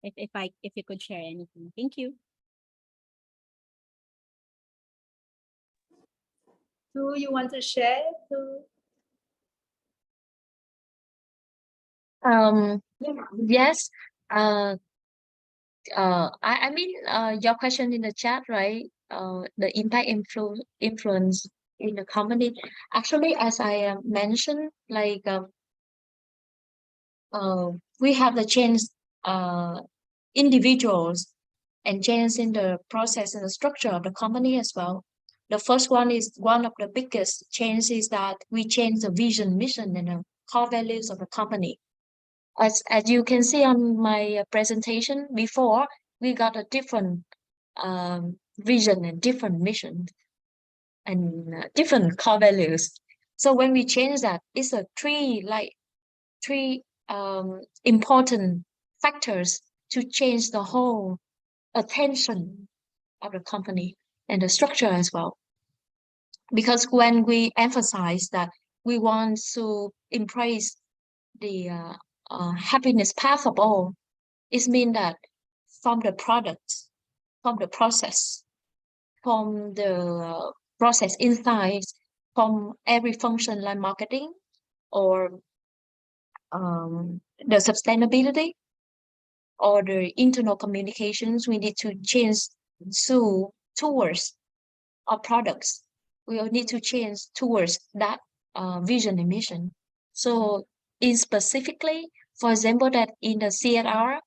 if you could share anything. Thank you. Do you want to share? Yes. I mean, your question in the chat, right? The impact influence in the company. Actually, as I mentioned, like we have the change individuals and change in the process and the structure of the company as well. The first one is one of the biggest changes is that we change the vision, mission, and the core values of the company. As you can see on my presentation before, we got a different vision and different mission and different core values. So when we change that, it's a three important factors to change the whole attention of the company and the structure as well. Because when we emphasize that we want to embrace the happiness path of all, it means that from the product, from the process, from the process inside, from every function like marketing or the sustainability or the internal communications, we need to change towards our products. We will need to change towards that vision and mission. So in specifically, for example, that in the CSR,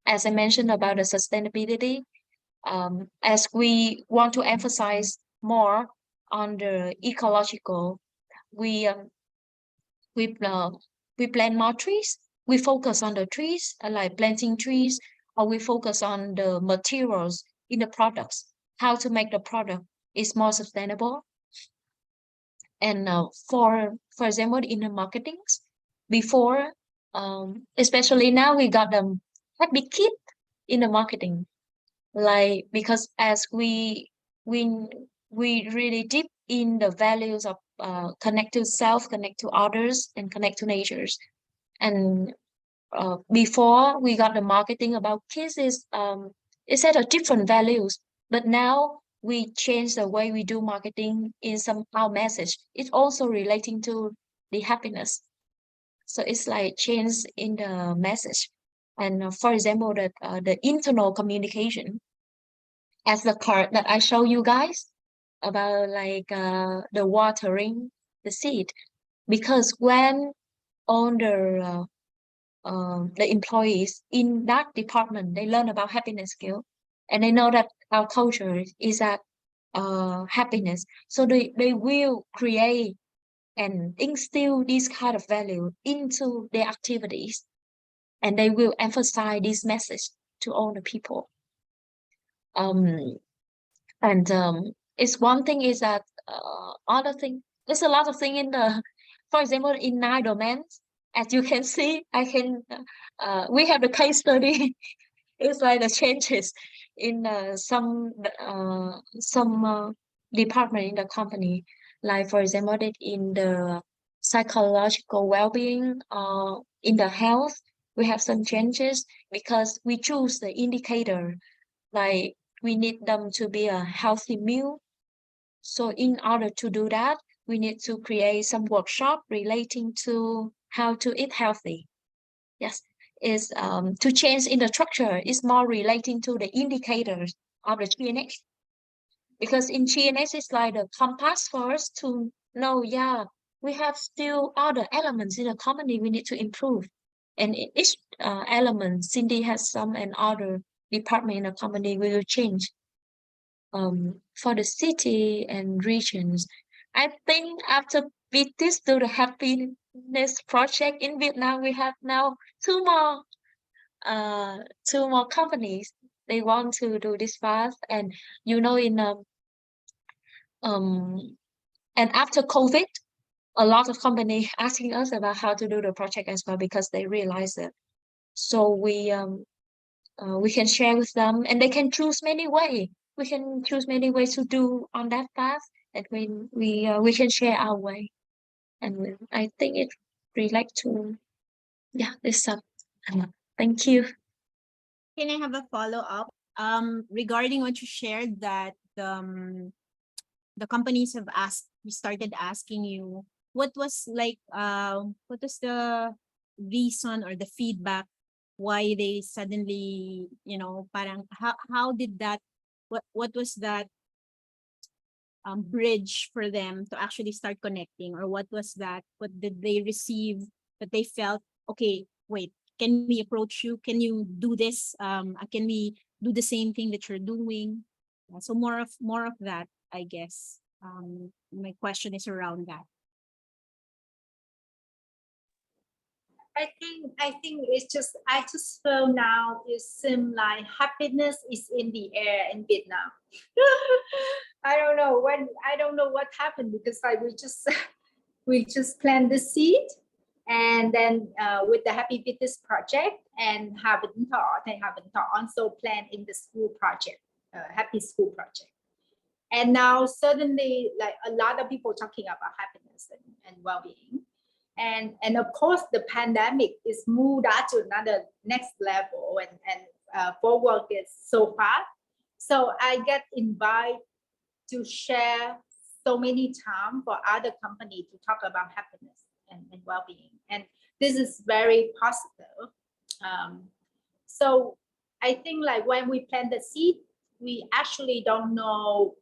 as I mentioned about the sustainability, as we want to emphasize more on the ecological, we plant more trees. We focus on the trees, like planting trees, or we focus on the materials in the products, how to make the product is more sustainable. And for example, in the marketing, before, especially now, we got them happy kit in the marketing, like because as we really deep in the values of connect to self, connect to others, and connect to natures. And before we got the marketing about kids is it set a different values, but now we change the way we do marketing in our message. It's also relating to the happiness. So it's like change in the message. And for example, the internal communication, as the card that I show you guys about like the watering the seed, because when all the employees in that department, they learn about happiness skill, and they know that our culture is that happiness. So they will create and instill this kind of value into their activities, and they will emphasize this message to all the people. It's one thing is that other thing, there's a lot of thing in the, for example, in 9 domains, as you can see, we have the case study. It's like the changes in some department in the company, like for example, that in the psychological well-being, in the health, we have some changes because we choose the indicator, like we need them to be a healthy meal. So in order to do that, we need to create some workshop relating to how to eat healthy. Yes, is to change in the structure is more relating to the indicators of the GNX, because in GNX it's like the compass for us to know, yeah, we have still other elements in the company we need to improve, and in each element, Cindy has some and other department in the company we will change. For the city and regions, I think after we this do the happiness project in Vietnam, we have now two more companies they want to do this fast. And you know, in and after COVID, a lot of company asking us about how to do the project as well, because they realize it. So we can share with them, and they can choose many ways. We can choose many ways to do on that path, and when we can share our way. And I think it relate to, yeah, this up. Thank you. Can I have a follow-up? Regarding what you shared, that the companies have started asking you, what was the reason or the feedback why they suddenly, parang how did that, what was that bridge for them to actually start connecting, or what did they receive that they felt, okay, wait, can we approach you? Can you do this? Can we do the same thing that you're doing? So more of that, I guess. My question is around that. I think I just feel now it seems like happiness is in the air in Vietnam. I don't know what happened, because we just plant the seed, and then with the Happy Fitness project and they haven't also planned in the school project, Happy School project. And now suddenly, like, a lot of people talking about happiness and well-being. And of course, the pandemic is moved that to another next level, and forward is so fast. So I get invited to share so many times for other companies to talk about happiness and well-being. And this is very positive. So I think, like, when we plant the seed, we actually don't know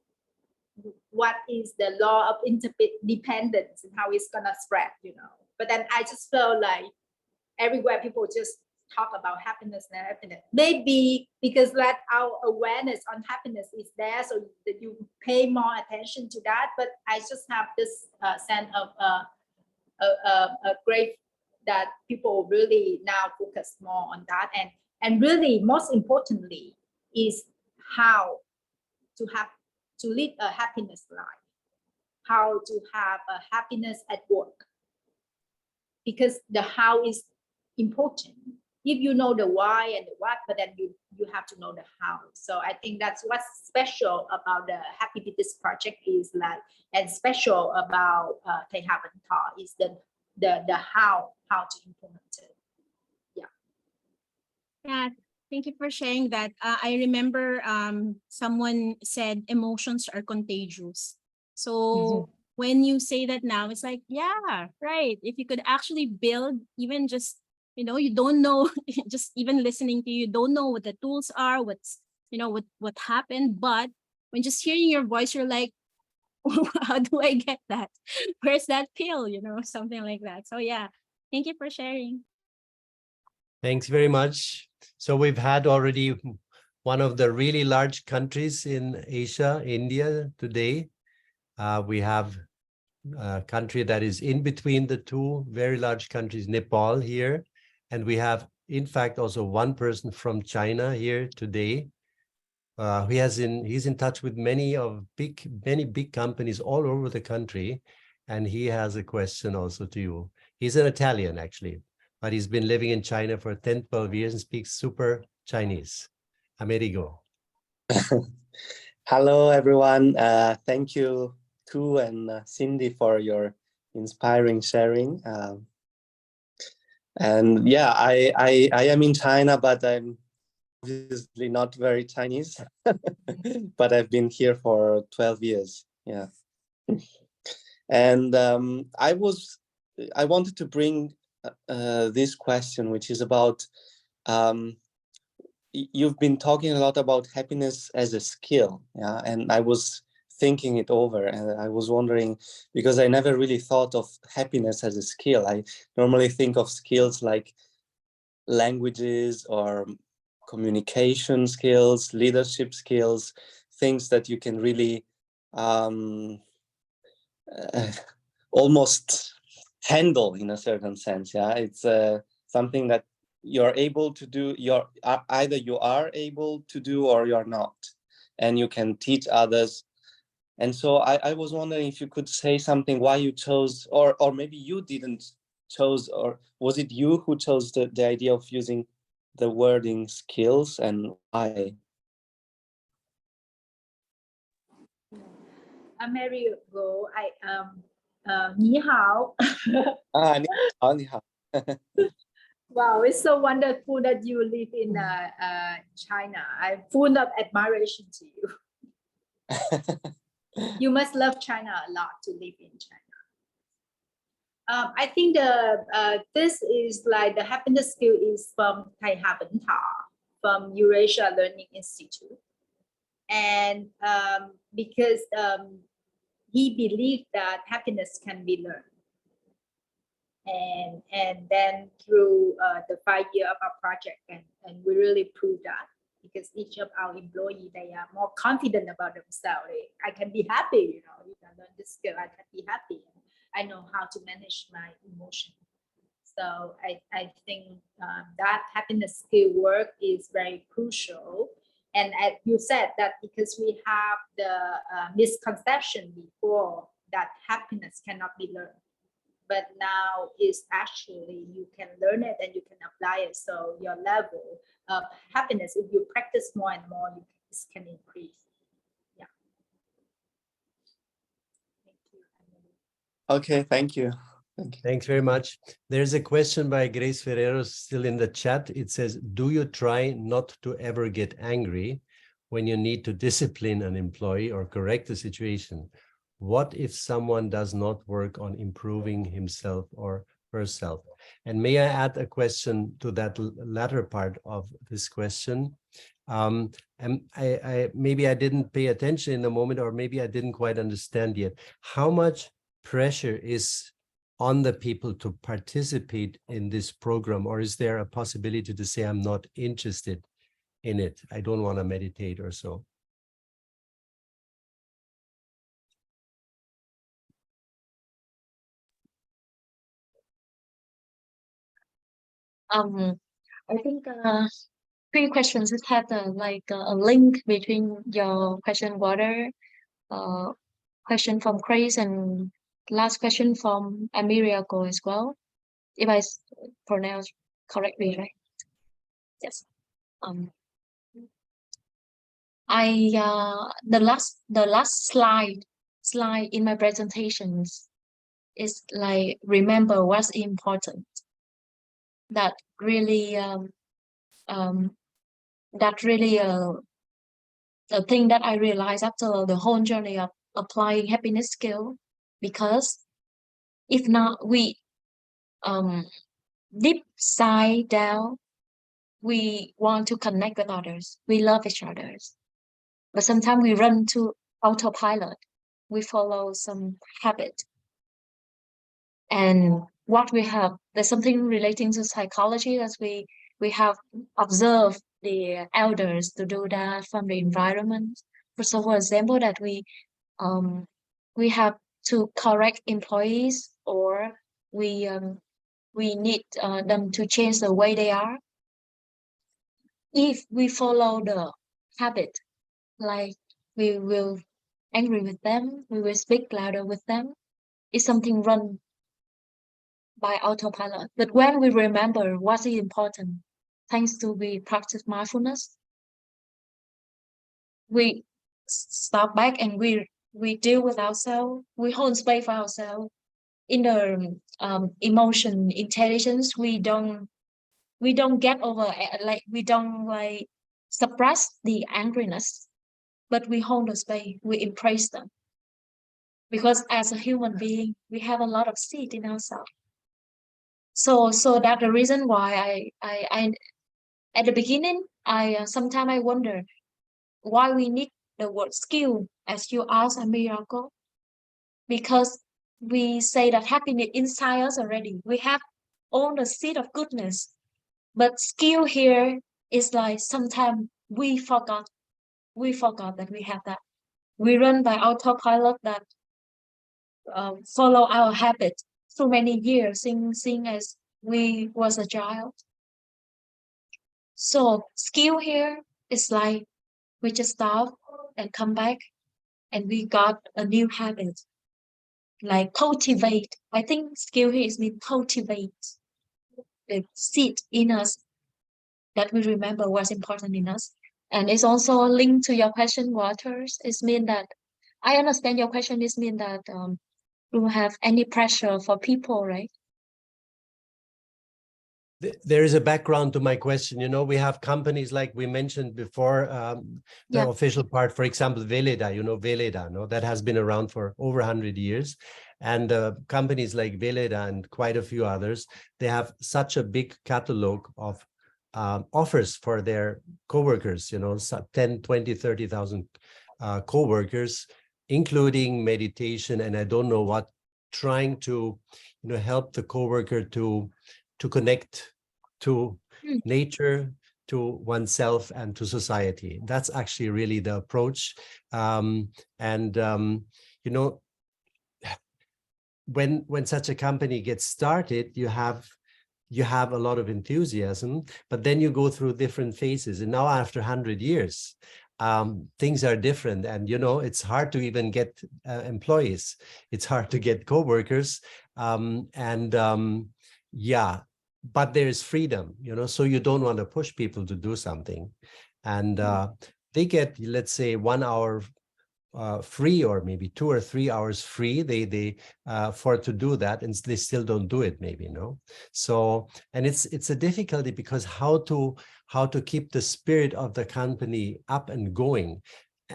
what is the law of interdependence and how it's gonna spread, But then I just feel like everywhere people just talk about happiness and happiness. Maybe because that our awareness on happiness is there, so that you pay more attention to that. But I just have this sense of a great that people really now focus more on that, and really most importantly is how to live a happiness life, how to have a happiness at work, because the how is important. If you know the why and the what, but then you have to know the how. So I think that's what's special about the Happy Fitness project is like, and special about Thầy Hà Vẫn Thọ is the how to implement it. Yeah, thank you for sharing that. I remember someone said emotions are contagious. So when you say that now, it's like, yeah, right. If you could actually build, even just, you don't know, just even listening to you, don't know what the tools are, what's, what happened. But when just hearing your voice, you're like, how do I get that? Where's that pill? Something like that. So yeah, thank you for sharing. Thanks very much. So we've had already one of the really large countries in Asia, India, today. We have a country that is in between the two very large countries, Nepal, here. And we have, in fact, also one person from China here today. He's in touch with many big companies all over the country. And he has a question also to you. He's an Italian, actually, but he's been living in China for 10, 12 years and speaks super Chinese. Amerigo. Hello, everyone. Thank you, Tu and Cindy, for your inspiring sharing. And yeah, I am in China, but I'm obviously not very Chinese. But I've been here for 12 years. Yeah. And I wanted to bring this question, which is about you've been talking a lot about happiness as a skill, yeah, and I was thinking it over, and I was wondering, because I never really thought of happiness as a skill. I normally think of skills like languages or communication skills, leadership skills, things that you can really almost handle in a certain sense. Yeah, it's something that you're able to do. Either you are able to do or you're not, and you can teach others. And so I was wondering if you could say something why you chose, or maybe you didn't chose, or was it you who chose the idea of using the wording skills, and why? Amerigo, ni hao. Ni hao. Wow, it's so wonderful that you live in China. I'm full of admiration to you. You must love China a lot to live in China. I think this is like the happiness skill is from Thai Haben Ta, from Eurasia Learning Institute. And because he believed that happiness can be learned. And then through the 5 year of our project, and we really proved that, because each of our employees, they are more confident about themselves. I can be happy, you know, if I learn this skill, I can be happy. I know how to manage my emotion. So I think that happiness skill work is very crucial. And as you said, that because we have the misconception before that happiness cannot be learned. But now is actually you can learn it and you can apply it. So your level of happiness, if you practice more and more, can increase. Yeah. Thank you. Okay, thank you. Thanks very much. There's a question by Grace Ferrero still in the chat. It says, do you try not to ever get angry when you need to discipline an employee or correct a situation? What if someone does not work on improving himself or herself? And may I add a question to that latter part of this question? And maybe I didn't pay attention in the moment, or maybe I didn't quite understand yet. How much pressure is on the people to participate in this program, or is there a possibility to say, I'm not interested in it, I don't want to meditate or so? I think three questions it had like a link between your question water, question from Chris, and last question from Amiriago as well, if I pronounce correctly, right? Yes. The last slide in my presentations is like remember what's important. That really the thing that I realized after the whole journey of applying happiness skill, because if not, we deep side down, we want to connect with others, we love each other, but sometimes we run to autopilot, we follow some habit. And what we have, there's something relating to psychology that we have observed the elders to do that from the environment. So for example, that we have to correct employees, or we need them to change the way they are. If we follow the habit, like we will angry with them, we will speak louder with them, it's something run by autopilot. But when we remember what is important, thanks to we practice mindfulness, we stop back and we deal with ourselves. We hold space for ourselves. In the emotion intelligence, we don't get over, like we don't like suppress the angriness, but we hold the space. We embrace them, because as a human being, we have a lot of seed in ourselves. So that's the reason why I at the beginning, I sometimes I wonder why we need the word skill, as you asked a miracle, because we say that happiness inside us already. We have all the seed of goodness, but skill here is like sometimes we forgot that we have that. We run by autopilot that follow our habit through many years, seeing as we was a child. So skill here is like we just stop and come back and we got a new habit, like cultivate. I think skill here is mean cultivate the seed in us that we remember what's important in us. And it's also linked to your question, Waters. It's mean that I understand your question is mean that you have any pressure for people, right? There is a background to my question. You know, we have companies like we mentioned before, the official part, for example, Veleda, you know, Veleda, no, that has been around for over 100 years. And companies like Veleda and quite a few others, they have such a big catalog of offers for their coworkers, you know, 10, 20, 30,000 coworkers, including meditation and I don't know what, trying to, you know, help the coworker to connect to nature, to oneself and to society. That's actually really the approach. You know, when such a company gets started, you have a lot of enthusiasm, but then you go through different phases. And now after 100 years, things are different. And, you know, it's hard to even get employees. It's hard to get coworkers. Yeah, but there is freedom, you know, so you don't want to push people to do something. And they get, let's say, 1 hour free, or maybe 2 or 3 hours free, they for to do that, and they still don't do it, maybe, no. So, and it's a difficulty, because how to keep the spirit of the company up and going,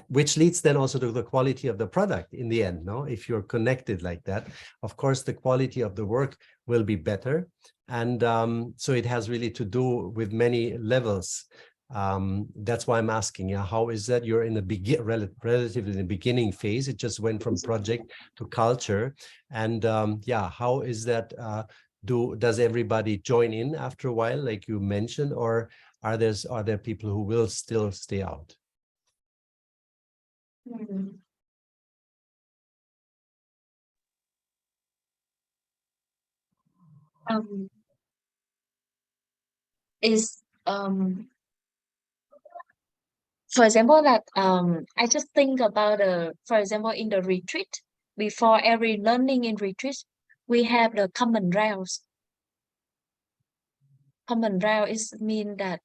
which leads then also to the quality of the product in the end, no? If you're connected like that, of course, the quality of the work will be better. And so it has really to do with many levels. That's why I'm asking, yeah, how is that you're in the relatively in the beginning phase? It just went from project to culture. And yeah, how is that, does everybody join in after a while, like you mentioned, or are there people who will still stay out? Is for example that I just think about for example in the retreat, before every learning in retreat, we have the common rails. Common rail is mean that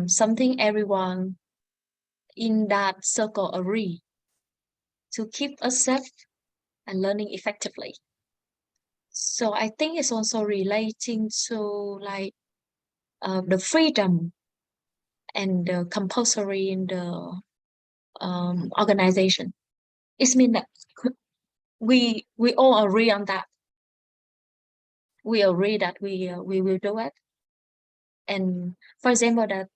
something everyone in that circle agree to keep us safe and learning effectively. So I think it's also relating to like the freedom and the compulsory in the organization. It means that we all agree on that. We agree that we will do it. And for example, that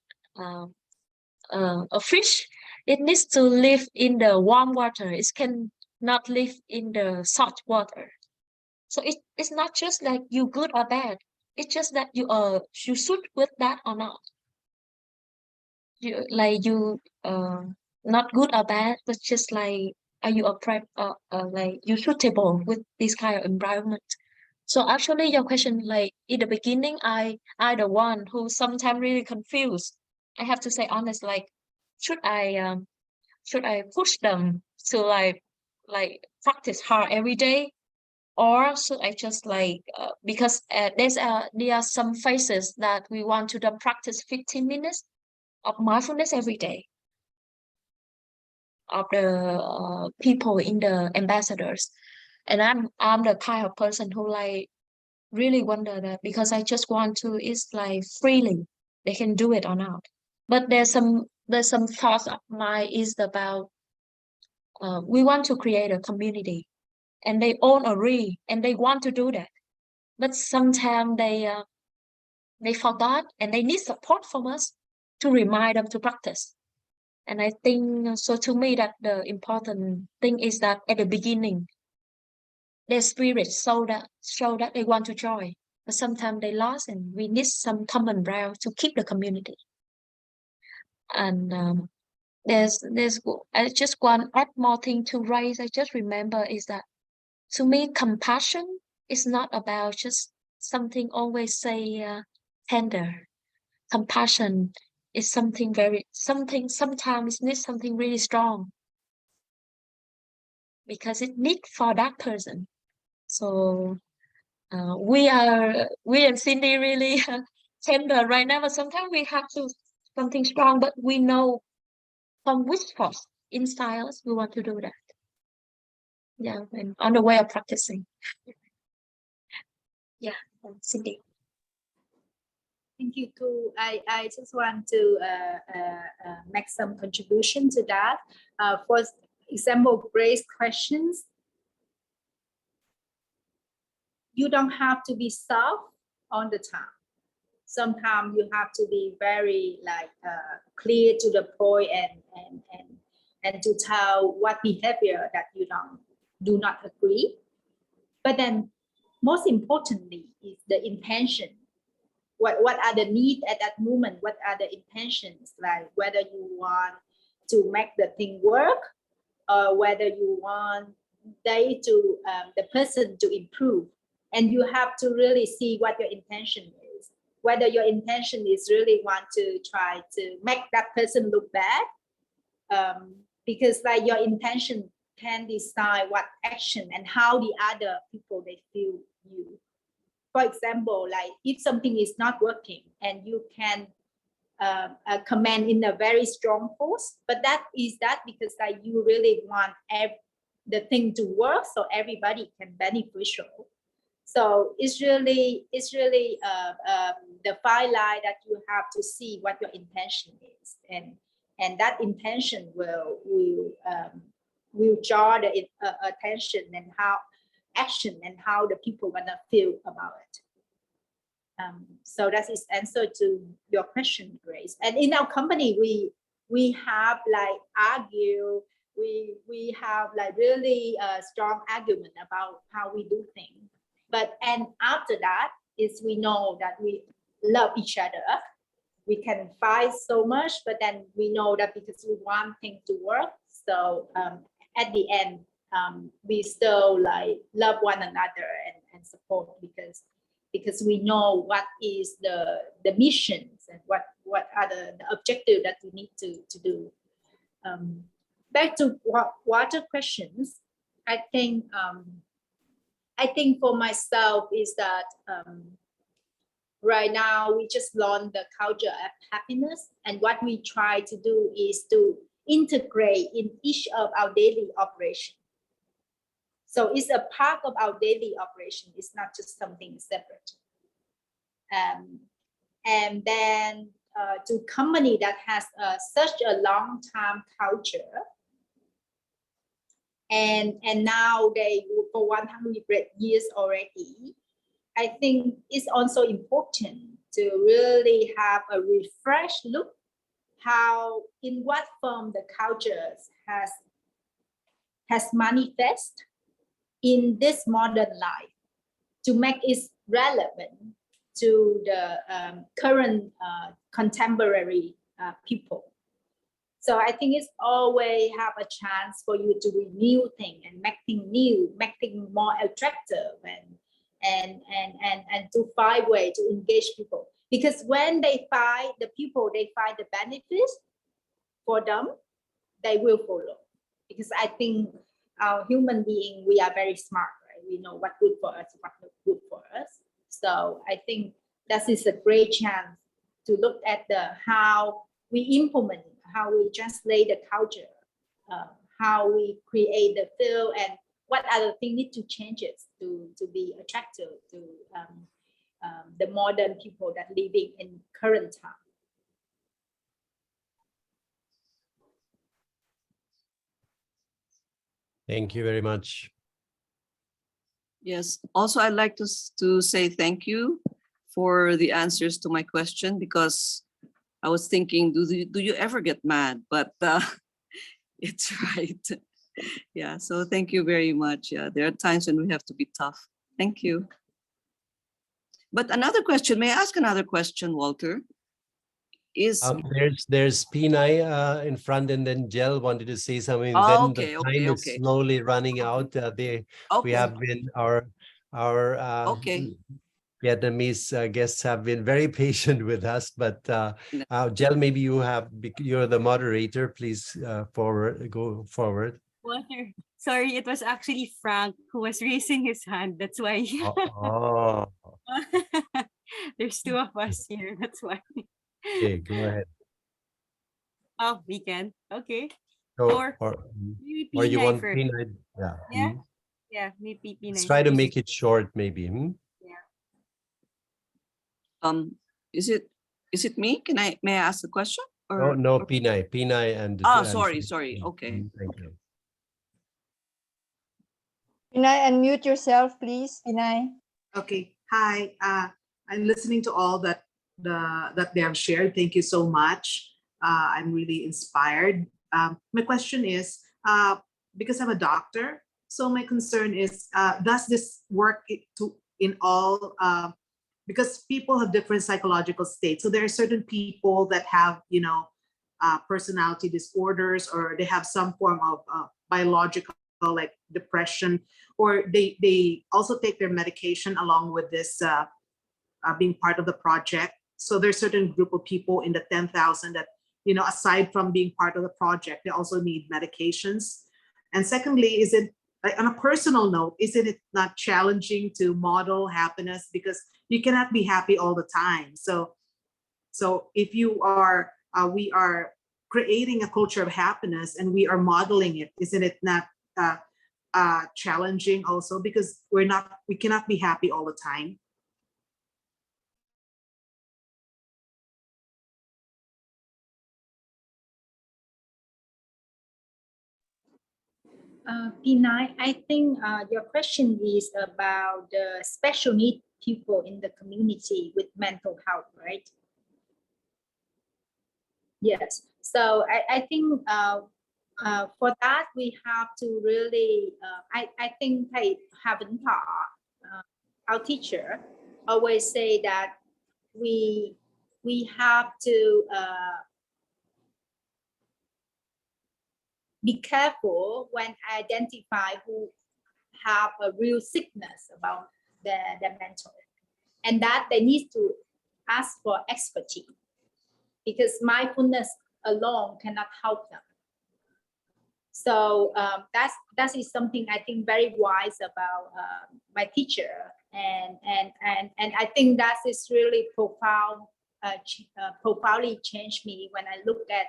a fish, it needs to live in the warm water. It cannot live in the salt water. So it's not just like you good or bad. It's just that you should with that or not. You not good or bad, but just like are you like you suitable with this kind of environment. So actually your question, like in the beginning, I the one who sometimes really confused. I have to say honest, like should I push them to like practice hard every day, or should I just like because there are some phases that we want to practice 15 minutes of mindfulness every day. of the people in the ambassadors. And I'm the kind of person who like really wonder that, because I just want to, it's like freely they can do it or not. But there's some thoughts of mine is about we want to create a community, and they all agree and they want to do that, but sometimes they forgot and they need support from us to remind them to practice. And I think so, to me, that the important thing is that at the beginning their spirit show that they want to join, but sometimes they lost, and we need some common ground to keep the community. And there's I just want add more thing to raise. I just remember is that, to me, compassion is not about just something always say tender. Compassion is something sometimes it needs something really strong, because it need for that person. So we and Cindy really tender right now, but sometimes we have to something strong, but we know from which force inside us we want to do that. Yeah, and on the way of practicing. Yeah, Cindy. Thank you, too. I just want to make some contribution to that. For example, Grace questions. You don't have to be soft all the time. Sometimes you have to be very like clear to the point and to tell what behavior that you do not agree. But then most importantly is the intention. What are the needs at that moment? What are the intentions? Like whether you want to make the thing work, or whether you want they to the person to improve. And you have to really see what your intention is. Whether your intention is really want to try to make that person look bad, because like your intention can decide what action and how the other people they feel you. For example, like if something is not working and you can comment in a very strong force, but that because like you really want the thing to work so everybody can beneficial. So it's really the fine line that you have to see what your intention is, and that intention will draw the attention and how action and how the people gonna feel about it. So that is answer to your question, Grace. And in our company, we have like argue, we have like really strong argument about how we do things. And after that is we know that we love each other. We can fight so much, but then we know that because we want things to work. So at the end, we still like love one another and support because we know what is the missions and what are the objectives that we need to do. Back to water questions, I think for myself is that right now we just launched the culture of happiness, and what we try to do is to integrate in each of our daily operation. So it's a part of our daily operation. It's not just something separate. And then to company that has such a long time culture, and now they for 100 years already, I think it's also important to really have a refresh look how in what form the cultures has manifest in this modern life to make it relevant to the current contemporary people. So I think it's always have a chance for you to renew things and make things new, make things more attractive, and to find way to engage people. Because when they find the people, they find the benefits for them, they will follow. Because I think our human being, we are very smart, right? We know what's good for us, what's not good for us. So I think that is a great chance to look at how we implement, how we translate the culture how we create the field and what other things need to change it to be attractive to the modern people that living in current time. Thank you very much. Yes. Also, I'd like to say thank you for the answers to my question, because I was thinking, do you ever get mad? But it's right. Yeah. So thank you very much. Yeah. There are times when we have to be tough. Thank you. But another question, may I ask another question, Walter? Is There's Pinay in front, and then Jel wanted to say something. Oh, Then okay, the time is okay. slowly running out. We Okay. have been our Okay. Vietnamese guests have been very patient with us, but Jel, maybe you're the moderator. Please go forward. Walter, sorry, it was actually Frank who was raising his hand. That's why. Oh, There's two of us here. That's why. okay, go ahead. Oh, we can. Okay. Or maybe you Pinay want first. Pinay? Yeah. Yeah. Yeah, maybe Let's Pinay try to first. make it short, maybe. Is it me? May I ask the question? Oh, Or no, Pinay and sorry. Okay. Thank you. Pinay, unmute yourself, please. Pinay. Okay. Hi. I'm listening to all that they have shared. Thank you so much. I'm really inspired. My question is, because I'm a doctor, so my concern is, does this work in all? Because people have different psychological states. So there are certain people that have, personality disorders, or they have some form of biological, like depression, or they also take their medication along with this being part of the project. So there's a certain group of people in the 10,000 that, aside from being part of the project, they also need medications. And secondly, is it, on a personal note, isn't it not challenging to model happiness, because you cannot be happy all the time? So if we are creating a culture of happiness and we are modeling it, isn't it not challenging also, because we cannot be happy all the time? Pinay, I think your question is about the special need people in the community with mental health, right? Yes. So I think for that we have to really, I think thầy Hà Vĩnh Thọ, our teacher, always say that we have to be careful when identify who have a real sickness about their mental, and that they need to ask for expertise, because mindfulness alone cannot help them. So that is something I think very wise about my teacher, and I think that is really profound, profoundly changed me when I look at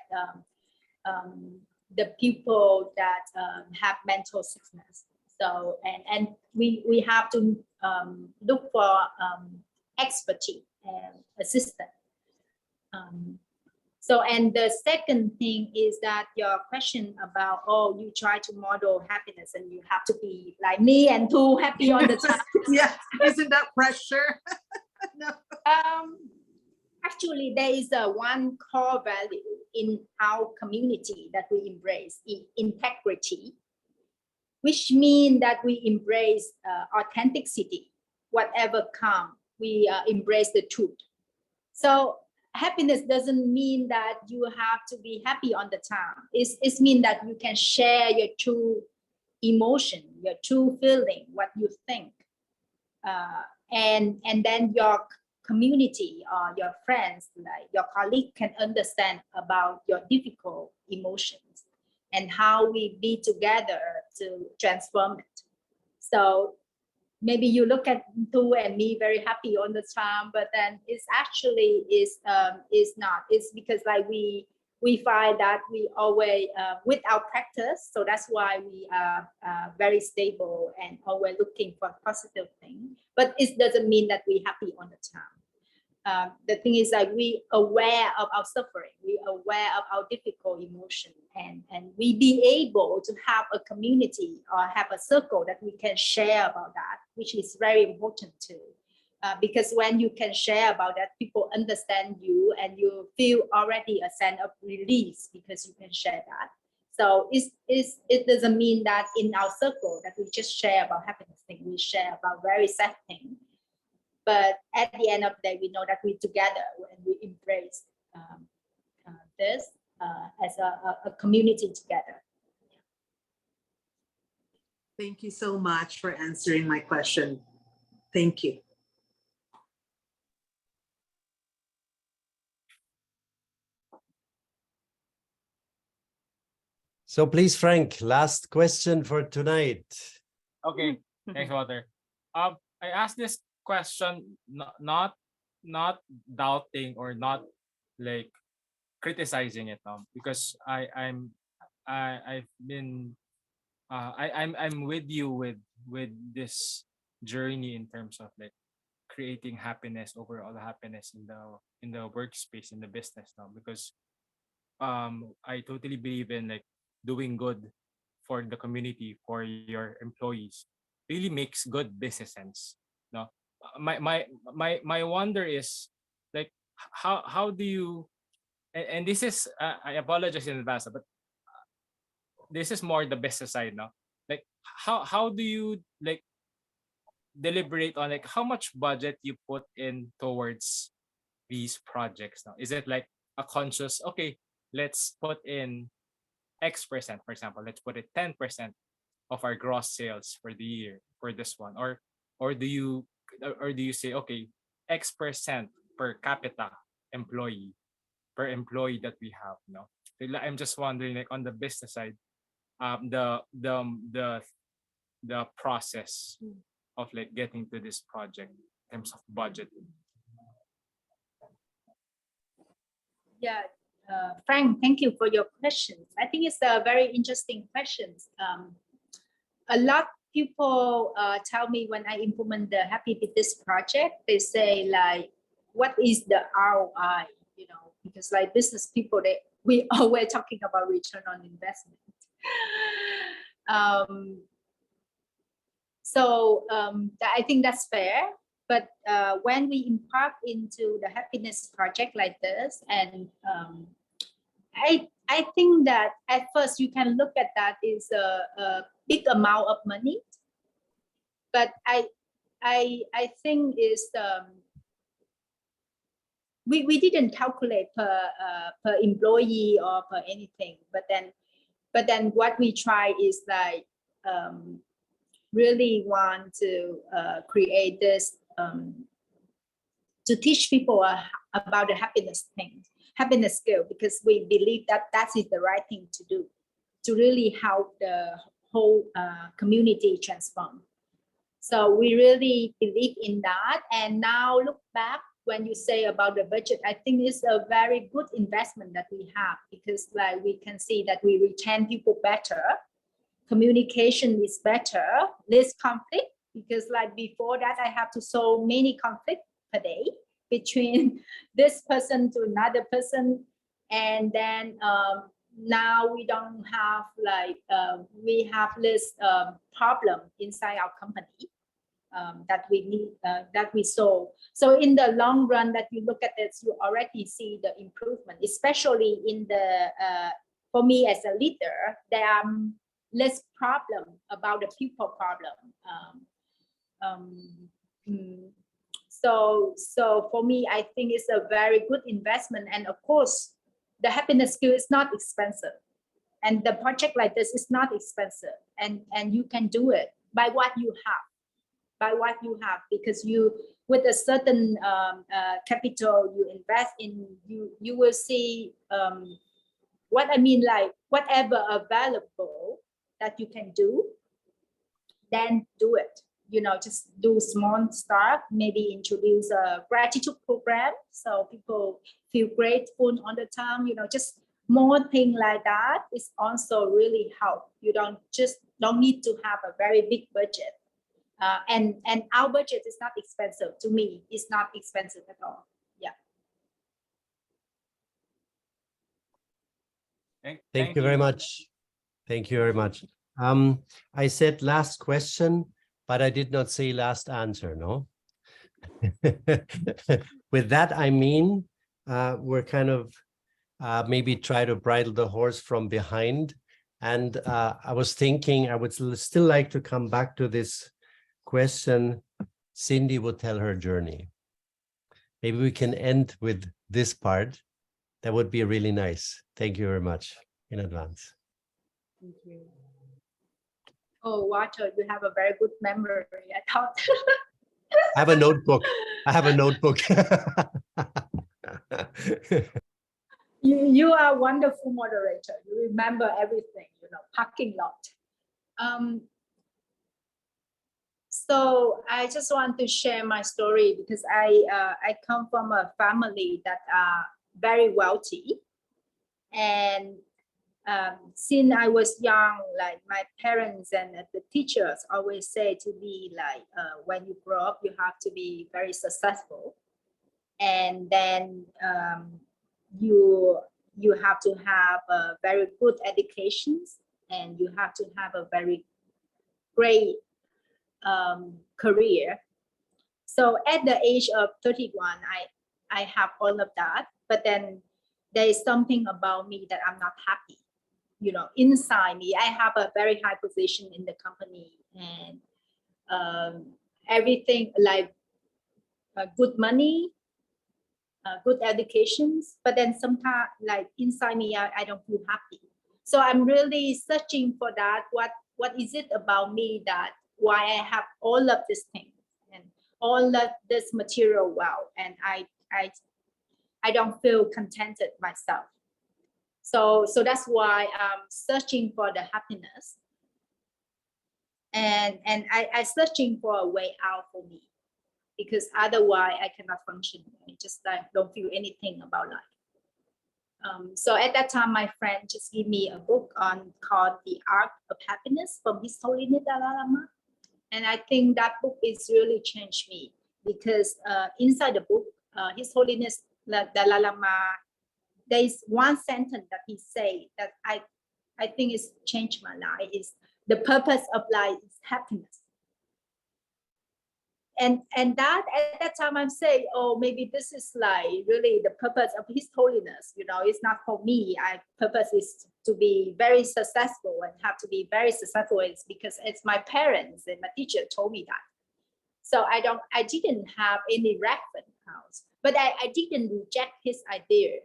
the people that have mental sickness. So and we have to look for expertise and assistance. So, and the second thing is that your question about, you try to model happiness and you have to be like me and too happy all the time. Yeah, isn't that pressure? No. Actually, there is one core value in our community that we embrace, integrity, which means that we embrace authenticity. Whatever comes, we embrace the truth. So happiness doesn't mean that you have to be happy all the time. It means that you can share your true emotion, your true feeling, what you think, and then your community or your friends, like your colleague, can understand about your difficult emotions and how we be together to transform it. So maybe you look at Tu and me very happy all the time, but then it's actually is not. It's because like we we find that we always, with our practice, so that's why we are very stable and always looking for positive thing. But it doesn't mean that we're happy all the time. The thing is like we aware of our suffering, we aware of our difficult emotion, and we be able to have a community or have a circle that we can share about that, which is very important too. Because when you can share about that, people understand you and you feel already a sense of release because you can share that. So it doesn't mean that in our circle that we just share about happiness thing, we share about very sad thing. But at the end of the day, we know that we're together and we embrace this as a community together. Thank you so much for answering my question. Thank you. So please, Frank, last question for tonight. Okay, thanks, Walter. I asked this question not doubting or not like criticizing it, because I'm with you with this journey in terms of like creating happiness, overall happiness in the workspace, in the business now, because I totally believe in like doing good for the community, for your employees, really makes good business sense. No, my wonder is like how do you, and this is I apologize in advance, but this is more the business side now. Like how do you like deliberate on like how much budget you put in towards these projects now? Is it like a conscious, okay, let's put in X%, for example, let's put it 10% of our gross sales for the year for this one, or do you say, okay, X% per capita employee per employee that we have? No, I'm just wondering, like on the business side, the process of like getting to this project in terms of budget. Yeah, Frank, thank you for your questions. I think it's a very interesting questions. A lot of people tell me when I implement the Happy with this project, they say like, what is the ROI? You know, because like business people, we always talking about return on investment. I think that's fair. But when we embark into the happiness project like this, and I think that at first you can look at that is a big amount of money, but I think is we didn't calculate per employee or per anything, but then what we try is like really want to create this to teach people about the happiness thing, happiness skill, because we believe that that is the right thing to do to really help the whole community transform. So we really believe in that. And now look back, when you say about the budget, I think it's a very good investment that we have, because like we can see that we retain people better, communication is better, less conflict, because like before that I have to solve many conflicts per day between this person to another person, and then now we don't have like we have less problem inside our company that we need that we solve. So in the long run that you look at this, you already see the improvement, especially in the for me as a leader, there are less problem about the people problem. So for me, I think it's a very good investment. And of course, the happiness skill is not expensive. And the project like this is not expensive. And you can do it by what you have, because you, with a certain capital you invest in, you will see what I mean, like whatever available that you can do, then do it. You know, just do small stuff, maybe introduce a gratitude program so people feel grateful all the time. You know, just more thing like that is also really help. You don't need to have a very big budget. And our budget is not expensive. To me, it's not expensive at all. Yeah. Thank you very much. Thank you very much. I said last question, but I did not say last answer, no? With that, I mean, we're kind of maybe try to bridle the horse from behind. And I was thinking I would still like to come back to this question. Cindy would tell her journey. Maybe we can end with this part. That would be really nice. Thank you very much in advance. Thank you. Oh, Walter, you have a very good memory. I thought. I have a notebook. I have a notebook. You are a wonderful moderator. You remember everything, parking lot. So I just want to share my story because I come from a family that are very wealthy. And since I was young, like my parents and the teachers always say to me, like, when you grow up, you have to be very successful. And then you have to have a very good education, and you have to have a very great career. So at the age of 31, I have all of that, but then there is something about me that I'm not happy. Inside me, I have a very high position in the company, and everything like good money, good educations, but then sometimes like inside me, I don't feel happy. So I'm really searching for that. What is it about me that why I have all of these things and all of this material wealth, and I don't feel contented myself. So that's why I'm searching for the happiness, and I searching for a way out for me, because otherwise I cannot function. I just don't feel anything about life. So at that time, my friend just gave me a book called The Art of Happiness from His Holiness Dalai Lama. And I think that book is really changed me, because inside the book, His Holiness Dalai Lama, there is one sentence that he say that I think it's changed my life, is the purpose of life is happiness. And that at that time I'm saying, oh, maybe this is like really the purpose of His Holiness. It's not for me. Purpose is to be very successful, and have to be very successful. It's because it's my parents and my teacher told me that. So I didn't have any reference house, but I didn't reject his idea.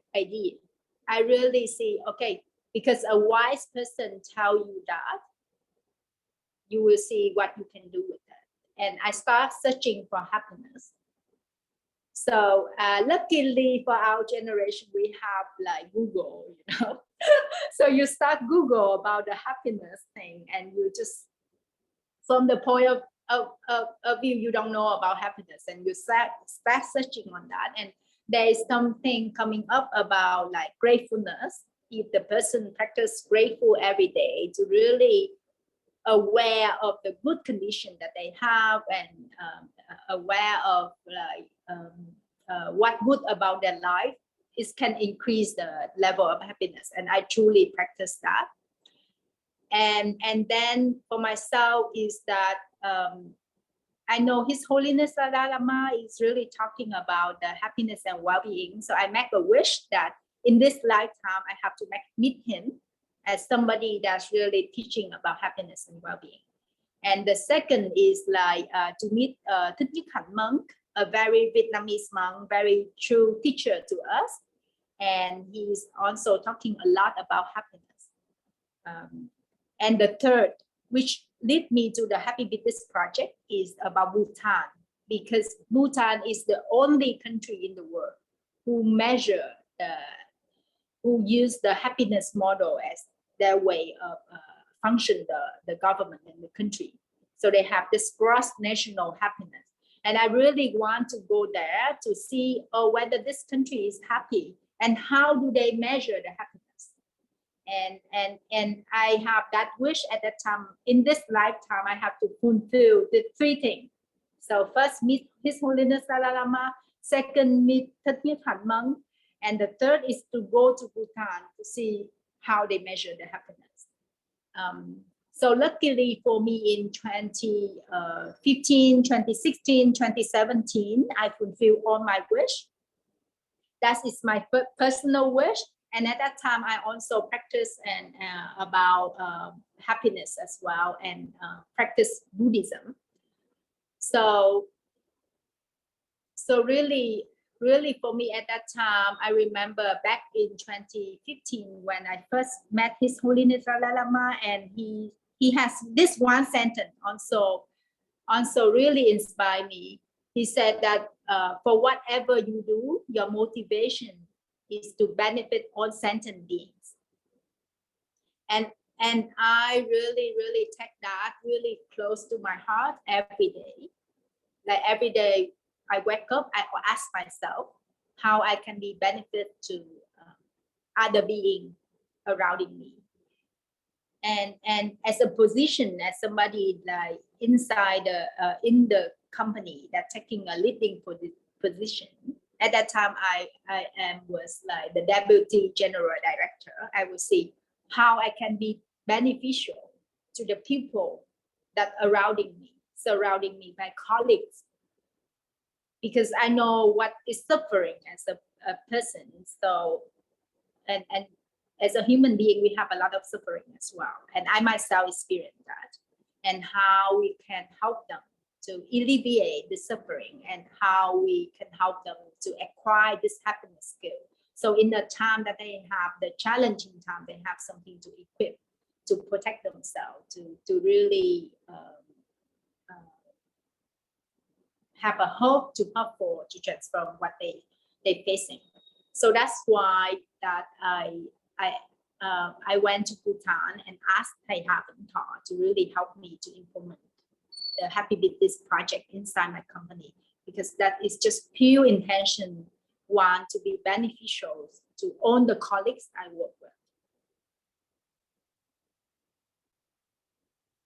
I really see, okay, because a wise person tell you that, you will see what you can do with that. And I start searching for happiness. So luckily for our generation, we have like Google, So you start Google about the happiness thing, and you just, from the point of view, you don't know about happiness, and you start searching on that. And there is something coming up about like gratefulness. If the person practice grateful every day, to really aware of the good condition that they have, and aware of like what good about their life, it can increase the level of happiness. And I truly practice that. And then for myself is that I know His Holiness Dalai Lama is really talking about the happiness and well-being. So I make a wish that in this lifetime I have to meet him as somebody that's really teaching about happiness and well-being. And the second is like to meet Thích Nhất Hạnh monk, a very Vietnamese monk, very true teacher to us. And he's also talking a lot about happiness. And the third, which led me to the Happy Business Project, is about Bhutan, because Bhutan is the only country in the world who use the happiness model as their way of function the government and the country. So they have this gross national happiness. And I really want to go there to see whether this country is happy, and how do they measure the happiness. And I have that wish at that time. In this lifetime, I have to fulfill the three things. So first, meet His Holiness Dalai Lama. Second, meet Thất Nhất Hạnh monk. And the third is to go to Bhutan to see how they measure the happiness. So luckily for me, in 2015, 2016, 2017, I fulfilled all my wish. That is my personal wish. And at that time, I also practice about happiness as well, and practice Buddhism. So really for me at that time, I remember back in 2015 when I first met His Holiness Dalai Lama, and he has this one sentence also really inspired me. He said that for whatever you do, your motivation is to benefit all sentient beings. And I really take that really close to my heart every day. Like every day I wake up, I ask myself how I can be benefit to other beings around me. And as a position, as somebody like inside in the company that taking a leading position, at that time I was like the deputy general director. I would see how I can be beneficial to the people that surrounding me, my colleagues, because I know what is suffering as a person. So and as a human being, we have a lot of suffering as well. And I myself experienced that, and how we can help them to alleviate the suffering, and how we can help them to acquire this happiness skill. So in the time that they have, the challenging time, they have something to equip, to protect themselves, to really have a hope to transform what they're facing. So that's why that I went to Bhutan and asked Thầy Happen to really help me to implement the Happy with This project inside my company, because that is just pure intention, one, to be beneficial to all the colleagues I work with.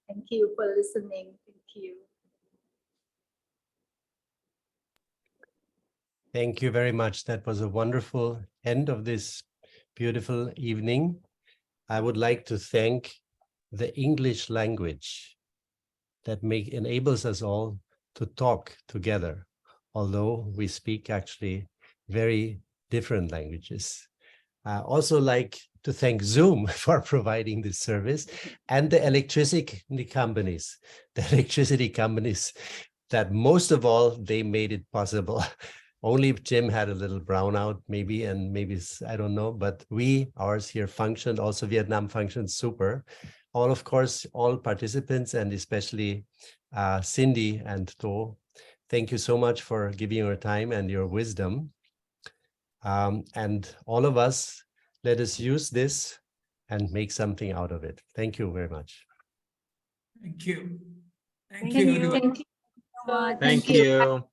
Thank you for listening. Thank you. Thank you very much. That was a wonderful end of this beautiful evening. I would like to thank the English language that enables us all to talk together, although we speak actually very different languages. I also like to thank Zoom for providing this service, and the electricity companies that most of all, they made it possible. Only Jim had a little brownout maybe, and maybe, I don't know, but ours here functioned. Also Vietnam functioned super. Of course, all participants, and especially Cindy and To, thank you so much for giving your time and your wisdom. And all of us, let us use this and make something out of it. Thank you very much. Thank you. Thank you. Everyone. Thank you so much. Thank you.